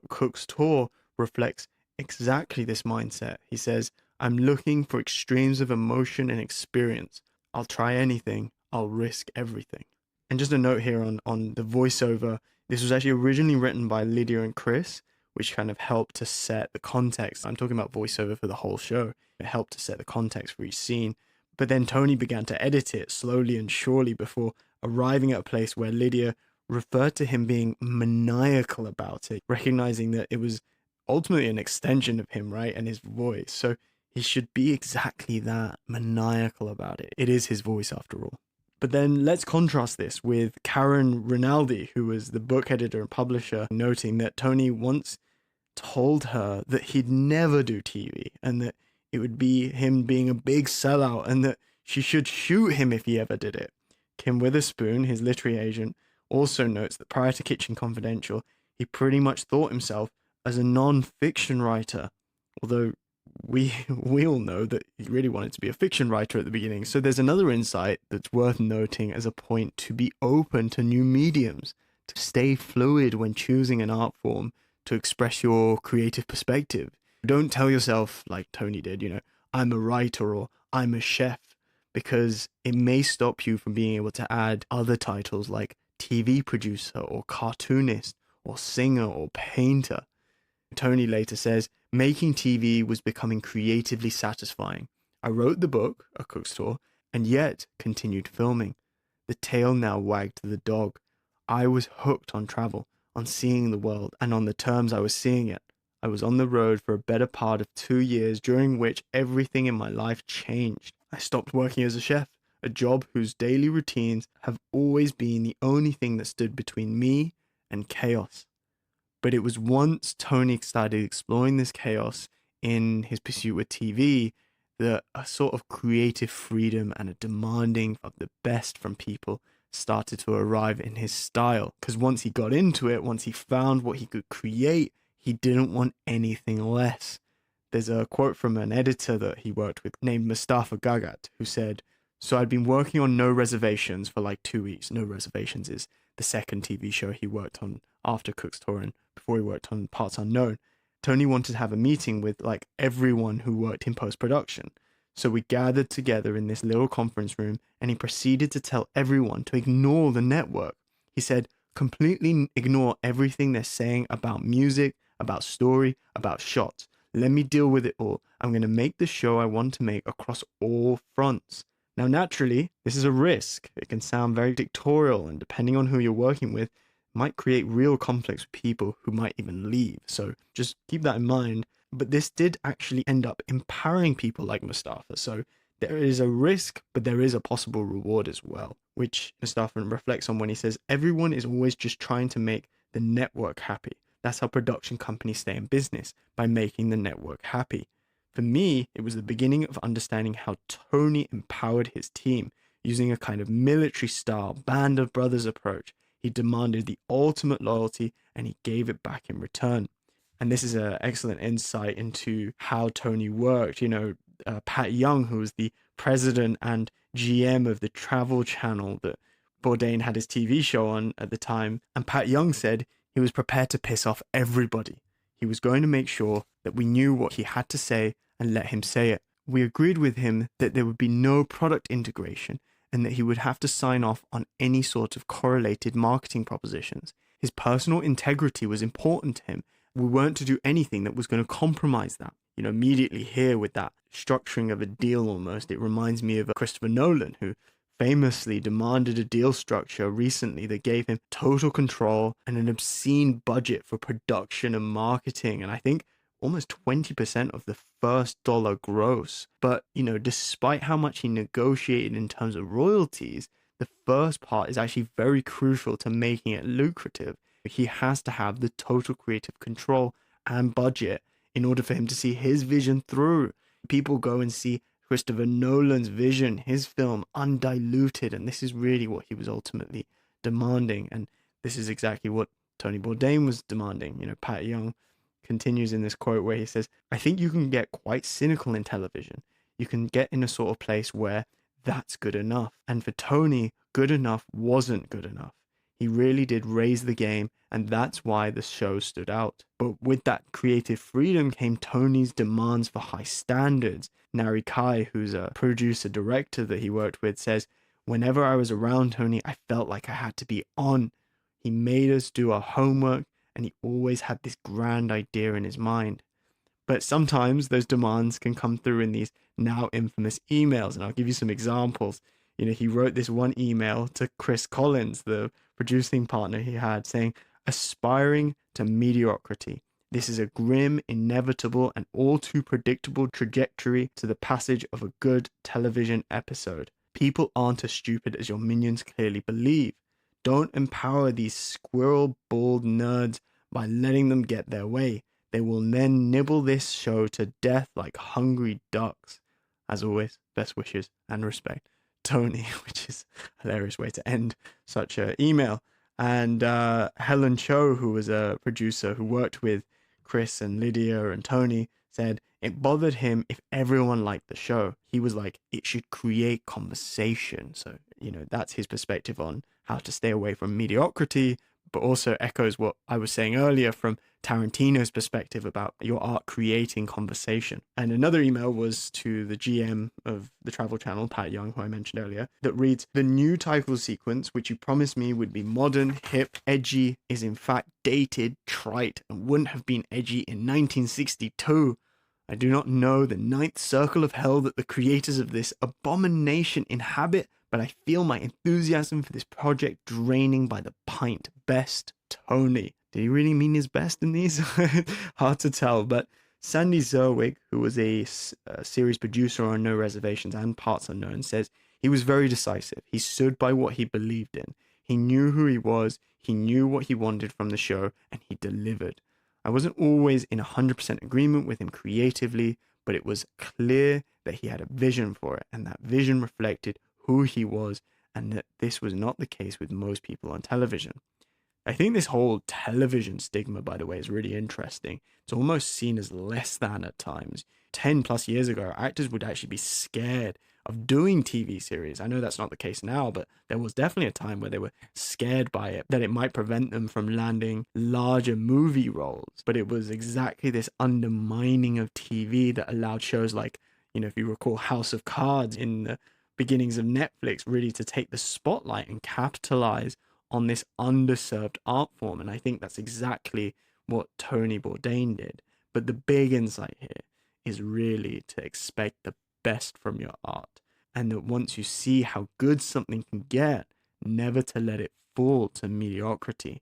Cook's tour reflects exactly this mindset. He says, I'm looking for extremes of emotion and experience. I'll try anything. I'll risk everything. And just a note here on the voiceover, this was actually originally written by Lydia and Chris, which kind of helped to set the context. I'm talking about voiceover for the whole show. It helped to set the context for each scene. But then Tony began to edit it slowly and surely before arriving at a place where Lydia referred to him being maniacal about it, recognizing that it was ultimately an extension of him, right? And his voice. So he should be exactly that, maniacal about it. It is his voice after all. But then let's contrast this with Karen Rinaldi, who was the book editor and publisher, noting that Tony once told her that he'd never do TV and that it would be him being a big sellout and that she should shoot him if he ever did it. Kim Witherspoon, his literary agent, also notes that prior to Kitchen Confidential, he pretty much thought himself as a non-fiction writer, although we all know that he really wanted to be a fiction writer at the beginning. So there's another insight that's worth noting as a point to be open to new mediums, to stay fluid when choosing an art form, to express your creative perspective. Don't tell yourself, like Tony did, I'm a writer or I'm a chef, because it may stop you from being able to add other titles like TV producer or cartoonist or singer or painter. Tony later says, making TV was becoming creatively satisfying. I wrote the book, A Cook's Tour, and yet continued filming. The tail now wagged the dog. I was hooked on travel, on seeing the world, and on the terms I was seeing it. I was on the road for a better part of 2 years, during which everything in my life changed. I stopped working as a chef, a job whose daily routines have always been the only thing that stood between me and chaos. But it was once Tony started exploring this chaos in his pursuit with TV that a sort of creative freedom and a demanding of the best from people started to arrive in his style. Because once he got into it, once he found what he could create, he didn't want anything less. There's a quote from an editor that he worked with named Mustafa Gagat, who said, so I'd been working on No Reservations for like 2 weeks. No Reservations is the second TV show he worked on after Cook's Tour and before he worked on Parts Unknown. Tony wanted to have a meeting with like everyone who worked in post-production. So we gathered together in this little conference room and he proceeded to tell everyone to ignore the network. He said, completely ignore everything they're saying about music, about story, about shots. Let me deal with it all. I'm going to make the show I want to make across all fronts. Now, naturally, this is a risk. It can sound very dictatorial, and depending on who you're working with, might create real conflicts with people who might even leave. So just keep that in mind. But this did actually end up empowering people like Mustafa. So There is a risk, but there is a possible reward as well, which Mustafa reflects on when he says, everyone is always just trying to make the network happy. That's how production companies stay in business, by making the network happy. For me, it was the beginning of understanding how Tony empowered his team using a kind of military style band of brothers approach. He demanded the ultimate loyalty and he gave it back in return. And this is an excellent insight into how Tony worked. Pat Young, who was the president and GM of the Travel Channel that Bourdain had his TV show on at the time. And Pat Young said he was prepared to piss off everybody. He was going to make sure that we knew what he had to say and let him say it. We agreed with him that there would be no product integration and that he would have to sign off on any sort of correlated marketing propositions. His personal integrity was important to him. We weren't to do anything that was going to compromise that. Immediately here with that structuring of a deal almost, it reminds me of Christopher Nolan, who famously demanded a deal structure recently that gave him total control and an obscene budget for production and marketing. And I think almost 20% of the first dollar gross. But, despite how much he negotiated in terms of royalties, the first part is actually very crucial to making it lucrative. He has to have the total creative control and budget in order for him to see his vision through. People go and see Christopher Nolan's vision, his film, undiluted, and this is really what he was ultimately demanding. And this is exactly what Tony Bourdain was demanding. Pat Young continues in this quote where he says, I think you can get quite cynical in television. You can get in a sort of place where that's good enough. And for Tony, good enough wasn't good enough. He really did raise the game, and that's why the show stood out. But with that creative freedom came Tony's demands for high standards. Nari Kai, who's a producer-director that he worked with, says, whenever I was around Tony, I felt like I had to be on. He made us do our homework, and he always had this grand idea in his mind. But sometimes those demands can come through in these now infamous emails, and I'll give you some examples. He wrote this one email to Chris Collins, the producing partner he had, saying, aspiring to mediocrity. This is a grim, inevitable, and all too predictable trajectory to the passage of a good television episode. People aren't as stupid as your minions clearly believe. Don't empower these squirrel-balled nerds by letting them get their way. They will then nibble this show to death like hungry ducks. As always, best wishes and respect, Tony, which is a hilarious way to end such an email. And Helen Cho, who was a producer who worked with Chris and Lydia and Tony, said it bothered him if everyone liked the show. He was like, it should create conversation. So, that's his perspective on how to stay away from mediocrity, but also echoes what I was saying earlier from Tarantino's perspective about your art creating conversation. And another email was to the GM of the Travel Channel, Pat Young, who I mentioned earlier, that reads, the new title sequence, which you promised me would be modern, hip, edgy, is in fact dated, trite, and wouldn't have been edgy in 1962. I do not know the ninth circle of hell that the creators of this abomination inhabit, but I feel my enthusiasm for this project draining by the pint. Best, Tony. Did he really mean his best in these? Hard to tell, but Sandy Zerwig, who was a series producer on No Reservations and Parts Unknown, says he was very decisive. He stood by what he believed in. He knew who he was, he knew what he wanted from the show, and he delivered. I wasn't always in 100% agreement with him creatively, but it was clear that he had a vision for it, and that vision reflected who he was, and that this was not the case with most people on television. I think this whole television stigma, by the way, is really interesting. It's almost seen as less than at times. 10 plus years ago, actors would actually be scared of doing TV series. I know that's not the case now, but there was definitely a time where they were scared by it, that it might prevent them from landing larger movie roles. But it was exactly this undermining of TV that allowed shows like, if you recall House of Cards in the beginnings of Netflix, really to take the spotlight and capitalize on this underserved art form. And I think that's exactly what Tony Bourdain did. But the big insight here is really to expect the best from your art, and that once you see how good something can get, never to let it fall to mediocrity.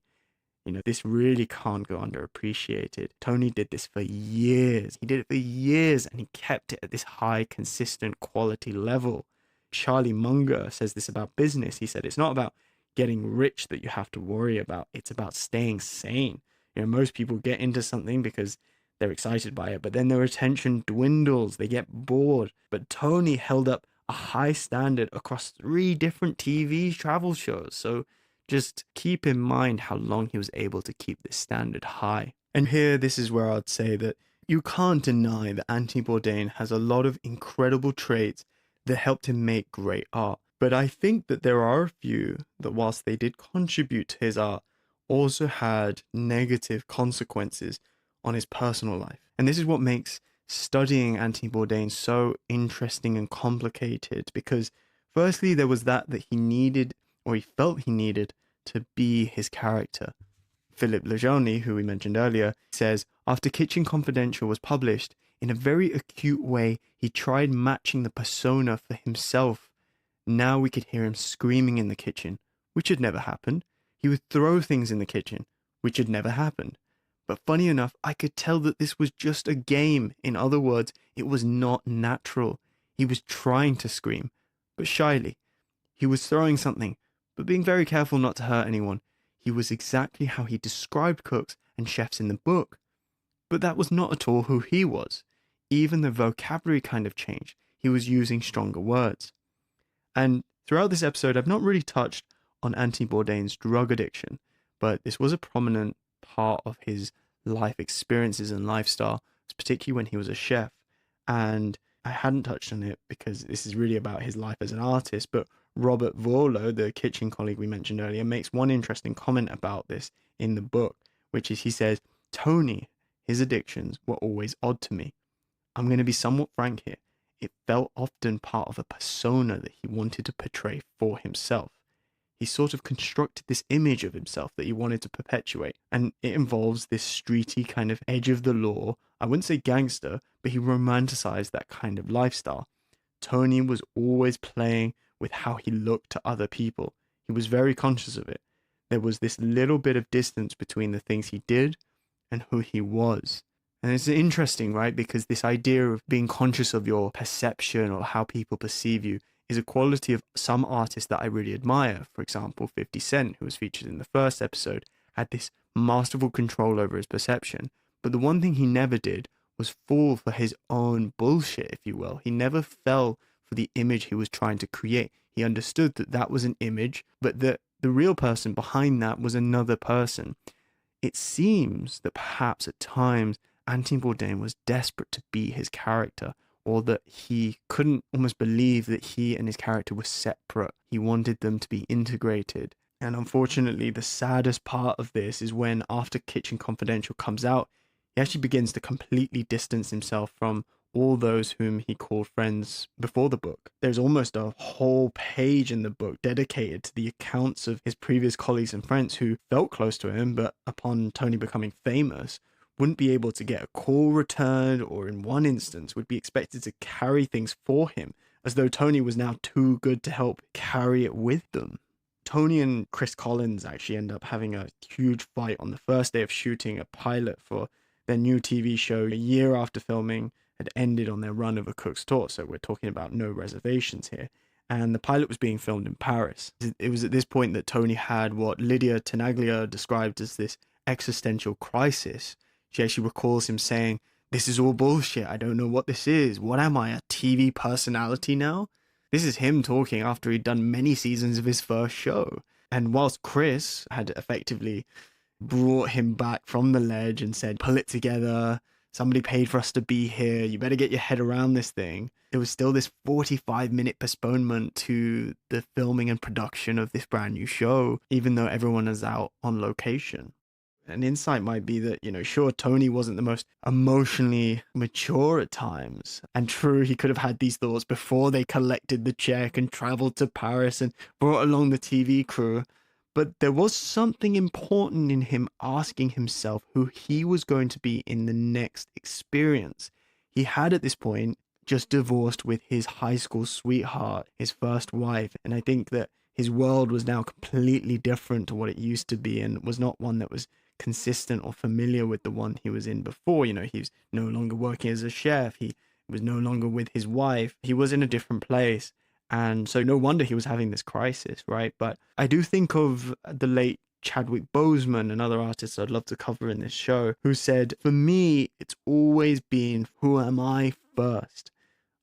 This really can't go underappreciated. Tony did this for years. He did it for years and he kept it at this high, consistent quality level. Charlie Munger says this about business. He said, it's not about getting rich that you have to worry about. It's about staying sane. Most people get into something because they're excited by it, but then their attention dwindles. They get bored. But Tony held up a high standard across 3 different TV travel shows. So just keep in mind how long he was able to keep this standard high. And here, this is where I'd say that you can't deny that Anthony Bourdain has a lot of incredible traits that helped him make great art. But I think that there are a few that, whilst they did contribute to his art, also had negative consequences on his personal life. And this is what makes studying Anthony Bourdain so interesting and complicated, because firstly, there was that he needed, or he felt he needed, to be his character. Philip Lejeune, who we mentioned earlier, says, after Kitchen Confidential was published, in a very acute way, he tried matching the persona for himself. Now we could hear him screaming in the kitchen, which had never happened. He would throw things in the kitchen, which had never happened. But funny enough, I could tell that this was just a game. In other words, it was not natural. He was trying to scream, but shyly. He was throwing something, but being very careful not to hurt anyone. He was exactly how he described cooks and chefs in the book. But that was not at all who he was. Even the vocabulary kind of changed. He was using stronger words. And throughout this episode, I've not really touched on Anthony Bourdain's drug addiction, but this was a prominent part of his life experiences and lifestyle, particularly when he was a chef. And I hadn't touched on it because this is really about his life as an artist, but Robert Vuolo, the kitchen colleague we mentioned earlier, makes one interesting comment about this in the book, which is he says, Tony, his addictions were always odd to me. I'm going to be somewhat frank here. It felt often part of a persona that he wanted to portray for himself. He sort of constructed this image of himself that he wanted to perpetuate, and it involves this streety kind of edge of the law. I wouldn't say gangster, but he romanticized that kind of lifestyle. Tony was always playing with how he looked to other people. He was very conscious of it. There was this little bit of distance between the things he did and who he was. And it's interesting, right? Because this idea of being conscious of your perception or how people perceive you is a quality of some artists that I really admire. For example, 50 Cent, who was featured in the first episode, had this masterful control over his perception. But the one thing he never did was fall for his own bullshit, if you will. He never fell for the image he was trying to create. He understood that that was an image, but that the real person behind that was another person. It seems that perhaps at times Anthony Bourdain was desperate to be his character, or that he couldn't almost believe that he and his character were separate. He wanted them to be integrated. And unfortunately, the saddest part of this is when, after Kitchen Confidential comes out, he actually begins to completely distance himself from all those whom he called friends before the book. There's almost a whole page in the book dedicated to the accounts of his previous colleagues and friends who felt close to him, but upon Tony becoming famous, wouldn't be able to get a call returned, or in one instance would be expected to carry things for him, as though Tony was now too good to help carry it with them. Tony and Chris Collins actually end up having a huge fight on the first day of shooting a pilot for their new TV show a year after filming had ended on their run of A Cook's Tour. So we're talking about No Reservations here. And the pilot was being filmed in Paris. It was at this point that Tony had what Lydia Tenaglia described as this existential crisis. She actually recalls him saying, "This is all bullshit. I don't know what this is. What am I, a TV personality now?" This is him talking after he'd done many seasons of his first show. And whilst Chris had effectively brought him back from the ledge and said, "Pull it together. Somebody paid for us to be here. You better get your head around this thing," there was still this 45-minute postponement to the filming and production of this brand new show, even though everyone is out on location. An insight might be that, sure, Tony wasn't the most emotionally mature at times. And true, he could have had these thoughts before they collected the check and traveled to Paris and brought along the TV crew. But there was something important in him asking himself who he was going to be in the next experience. He had at this point just divorced with his high school sweetheart, his first wife. And I think that his world was now completely different to what it used to be, and was not one that was consistent or familiar with the one he was in before. He's no longer working as a chef. He was no longer with his wife. He was in a different place. And so no wonder he was having this crisis, right? But I do think of the late Chadwick Boseman, another artist I'd love to cover in this show, who said, for me, it's always been, who am I first?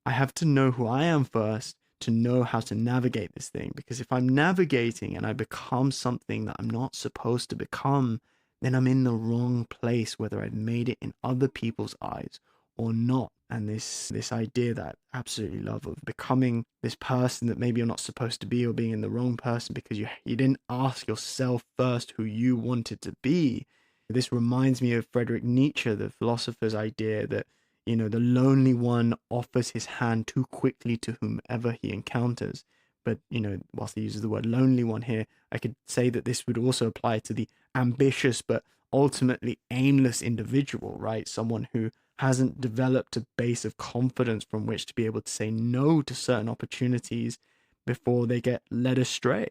I have to know who I am first to know how to navigate this thing. Because if I'm navigating and I become something that I'm not supposed to become, then I'm in the wrong place, whether I've made it in other people's eyes or not. And this idea that I absolutely love of becoming this person that maybe you're not supposed to be, or being in the wrong person because you didn't ask yourself first who you wanted to be. This reminds me of Friedrich Nietzsche, the philosopher's idea that, the lonely one offers his hand too quickly to whomever he encounters. But, whilst he uses the word lonely one here, I could say that this would also apply to the ambitious but ultimately aimless individual, right? Someone who hasn't developed a base of confidence from which to be able to say no to certain opportunities before they get led astray.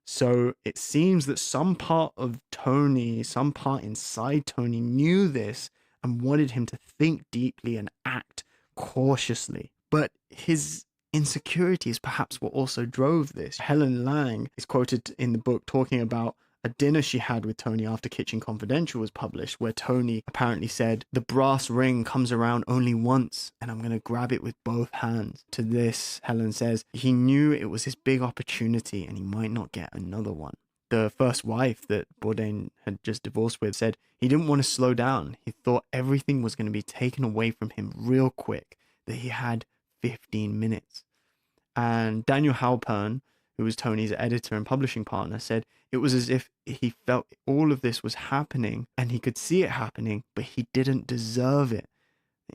So it seems that some part of Tony, some part inside Tony knew this and wanted him to think deeply and act cautiously. But his insecurity is perhaps what also drove this. Helen Lang is quoted in the book talking about a dinner she had with Tony after Kitchen Confidential was published, where Tony apparently said, the brass ring comes around only once and I'm going to grab it with both hands. To this, Helen says, he knew it was his big opportunity and he might not get another one. The first wife that Bourdain had just divorced with said he didn't want to slow down. He thought everything was going to be taken away from him real quick, that he had 15 minutes. And Daniel Halpern, who was Tony's editor and publishing partner, said it was as if he felt all of this was happening and he could see it happening, but he didn't deserve it.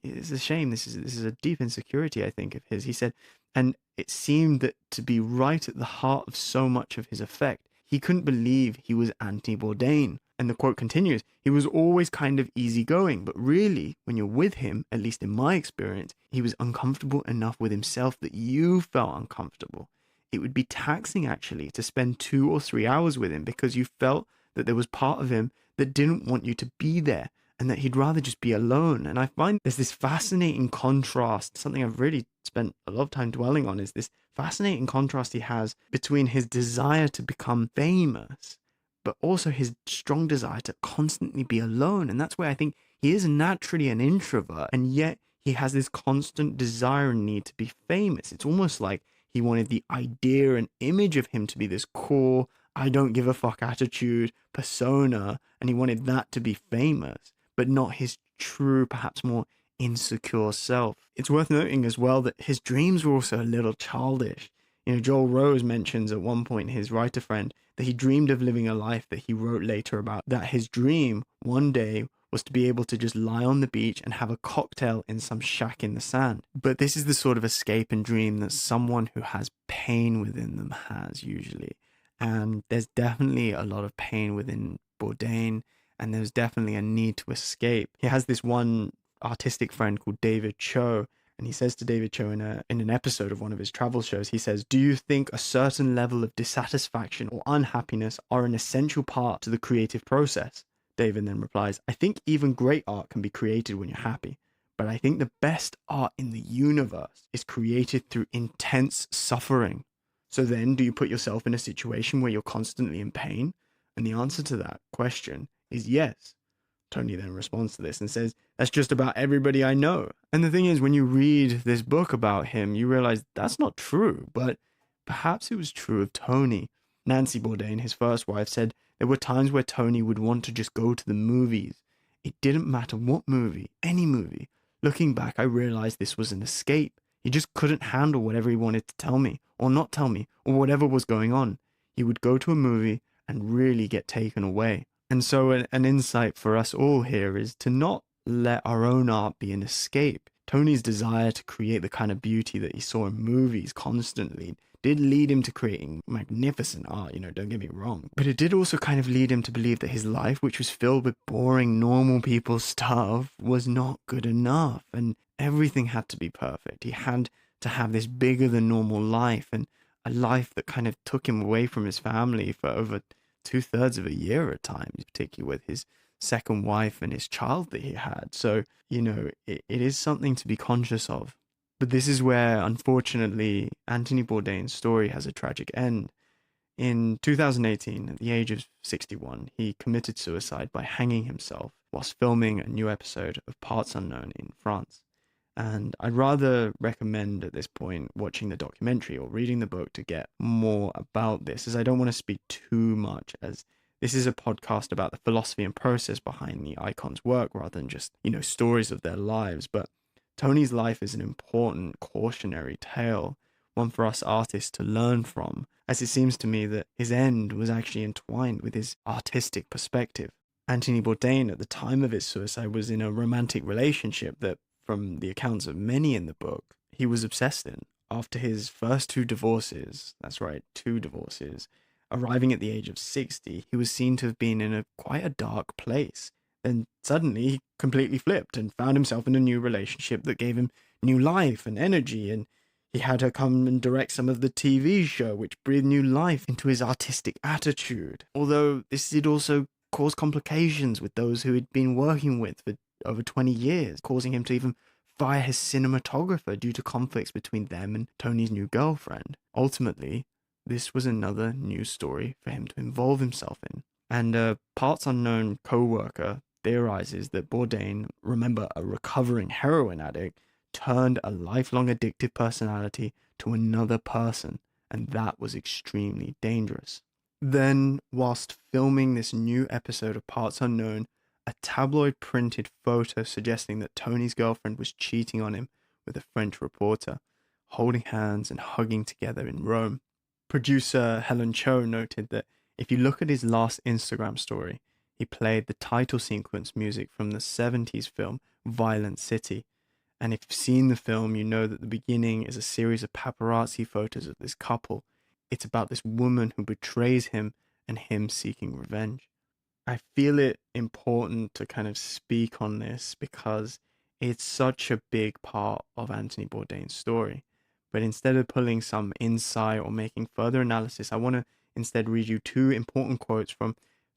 It's a shame. This is a deep insecurity, I think, of his. He said, and it seemed that to be right at the heart of so much of his effect. He couldn't believe he was Anthony Bourdain. And the quote continues, he was always kind of easygoing, but really, when you're with him, at least in my experience, he was uncomfortable enough with himself that you felt uncomfortable. It would be taxing, actually, to spend 2 or 3 hours with him because you felt that there was part of him that didn't want you to be there and that he'd rather just be alone. And I find there's this fascinating contrast. Something I've really spent a lot of time dwelling on is this fascinating contrast he has between his desire to become famous, but also his strong desire to constantly be alone. And that's where I think he is naturally an introvert, and yet he has this constant desire and need to be famous. It's almost like he wanted the idea and image of him to be this cool, I don't give a fuck attitude, persona, and he wanted that to be famous, but not his true, perhaps more insecure self. It's worth noting as well that his dreams were also a little childish. Joel Rose mentions at one point, his writer friend, that he dreamed of living a life that he wrote later about, that his dream one day was to be able to just lie on the beach and have a cocktail in some shack in the sand. But this is the sort of escape and dream that someone who has pain within them has usually. And there's definitely a lot of pain within Bourdain, and there's definitely a need to escape. He has this one artistic friend called David Cho, and he says to David Cho in an episode of one of his travel shows, he says, do you think a certain level of dissatisfaction or unhappiness are an essential part to the creative process? David then replies, I think even great art can be created when you're happy, but I think the best art in the universe is created through intense suffering. So then, do you put yourself in a situation where you're constantly in pain? And the answer to that question is yes. Tony then responds to this and says, that's just about everybody I know. And the thing is, when you read this book about him, you realize that's not true, but perhaps it was true of Tony. Nancy Bourdain, his first wife, said there were times where Tony would want to just go to the movies. It didn't matter what movie, any movie. Looking back, I realized this was an escape. He just couldn't handle whatever he wanted to tell me, or not tell me, or whatever was going on. He would go to a movie and really get taken away. And so an insight for us all here is to not let our own art be an escape. Tony's desire to create the kind of beauty that he saw in movies constantly did lead him to creating magnificent art, don't get me wrong. But it did also kind of lead him to believe that his life, which was filled with boring, normal people's stuff, was not good enough. And everything had to be perfect. He had to have this bigger than normal life. And a life that kind of took him away from his family for over 2/3 of a year at times, particularly with his second wife and his child that he had. So, it is something to be conscious of. But this is where, unfortunately, Anthony Bourdain's story has a tragic end. In 2018, at the age of 61, he committed suicide by hanging himself whilst filming a new episode of Parts Unknown in France. And I'd rather recommend at this point watching the documentary or reading the book to get more about this, as I don't want to speak too much, as this is a podcast about the philosophy and process behind the icon's work rather than just, stories of their lives. But Tony's life is an important cautionary tale, one for us artists to learn from, as it seems to me that his end was actually entwined with his artistic perspective. Anthony Bourdain, at the time of his suicide, was in a romantic relationship that, from the accounts of many in the book, he was obsessed in. After his first two divorces, that's right, two divorces, arriving at the age of 60, he was seen to have been in quite a dark place. Then suddenly he completely flipped and found himself in a new relationship that gave him new life and energy, and he had her come and direct some of the TV show, which breathed new life into his artistic attitude. Although this did also cause complications with those who he'd been working with for over 20 years, causing him to even fire his cinematographer due to conflicts between them and Tony's new girlfriend. Ultimately, this was another new story for him to involve himself in. And a Parts Unknown co-worker theorizes that Bourdain, remember a recovering heroin addict, turned a lifelong addictive personality to another person, and that was extremely dangerous. Then, whilst filming this new episode of Parts Unknown, a tabloid printed photo suggesting that Tony's girlfriend was cheating on him with a French reporter, holding hands and hugging together in Rome. Producer Helen Cho noted that if you look at his last Instagram story, he played the title sequence music from the 70s film Violent City. And if you've seen the film, you know that the beginning is a series of paparazzi photos of this couple. It's about this woman who betrays him and him seeking revenge. I feel it important to kind of speak on this because it's such a big part of Anthony Bourdain's story. But instead of pulling some insight or making further analysis, I want to instead read you two important quotes from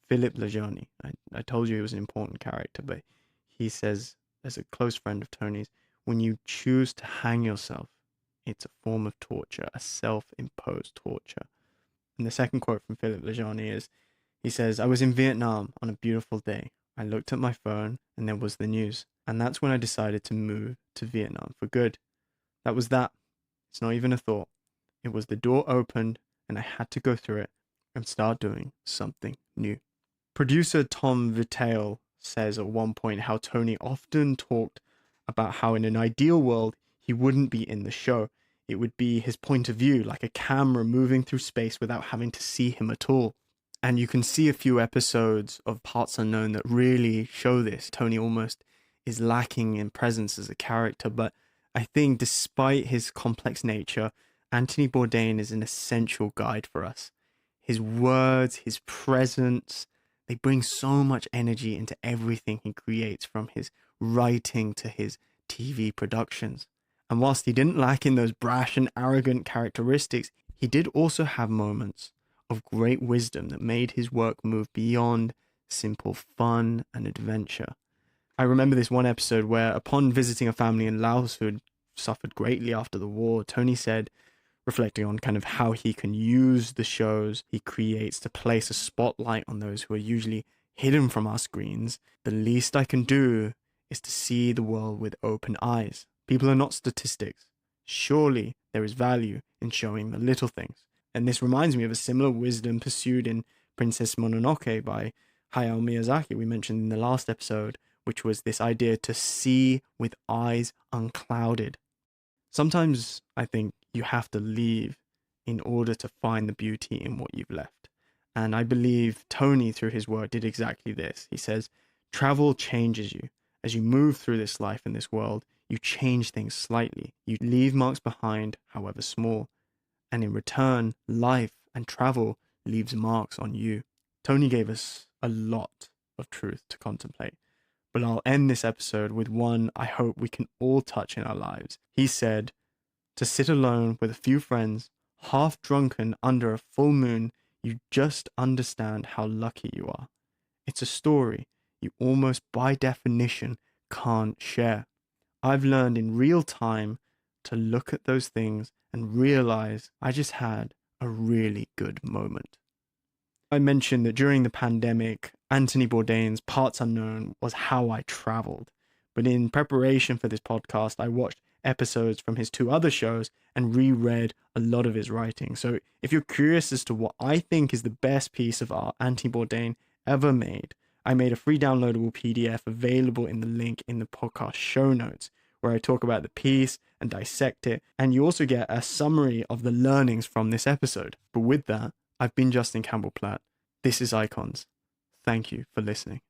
Philippe Lejeune. I told you he was an important character, but he says, as a close friend of Tony's, when you choose to hang yourself, it's a form of torture, a self-imposed torture. And the second quote from Philippe Lejeune is, he says, I was in Vietnam on a beautiful day. I looked at my phone and there was the news. And that's when I decided to move to Vietnam for good. That was that. It's not even a thought. It was the door opened and I had to go through it and start doing something new. Producer Tom Vitale says at one point how Tony often talked about how in an ideal world he wouldn't be in the show. It would be his point of view, like a camera moving through space without having to see him at all. And you can see a few episodes of Parts Unknown that really show this. Tony almost is lacking in presence as a character, but I think despite his complex nature, Anthony Bourdain is an essential guide for us. His words, his presence, they bring so much energy into everything he creates, from his writing to his TV productions. And whilst he didn't lack in those brash and arrogant characteristics, he did also have moments of great wisdom that made his work move beyond simple fun and adventure. I remember this one episode where, upon visiting a family in Laos who had suffered greatly after the war, Tony said, reflecting on kind of how he can use the shows he creates to place a spotlight on those who are usually hidden from our screens, the least I can do is to see the world with open eyes. People are not statistics. Surely there is value in showing the little things. And this reminds me of a similar wisdom pursued in Princess Mononoke by Hayao Miyazaki, we mentioned in the last episode, which was this idea to see with eyes unclouded. Sometimes I think you have to leave in order to find the beauty in what you've left. And I believe Tony, through his work, did exactly this. He says, travel changes you. As you move through this life and this world, you change things slightly. You leave marks behind, however small. And in return, life and travel leaves marks on you. Tony gave us a lot of truth to contemplate. But I'll end this episode with one I hope we can all touch in our lives. He said, to sit alone with a few friends, half drunken under a full moon, you just understand how lucky you are. It's a story you almost by definition can't share. I've learned in real time to look at those things and realize I just had a really good moment. I mentioned that during the pandemic, Anthony Bourdain's Parts Unknown was how I traveled. But in preparation for this podcast, I watched episodes from his 2 other shows and reread a lot of his writing. So if you're curious as to what I think is the best piece of art Anthony Bourdain ever made, I made a free downloadable PDF available in the link in the podcast show notes, where I talk about the piece and dissect it. And you also get a summary of the learnings from this episode. But with that, I've been Justin Campbell Platt. This is Icons. Thank you for listening.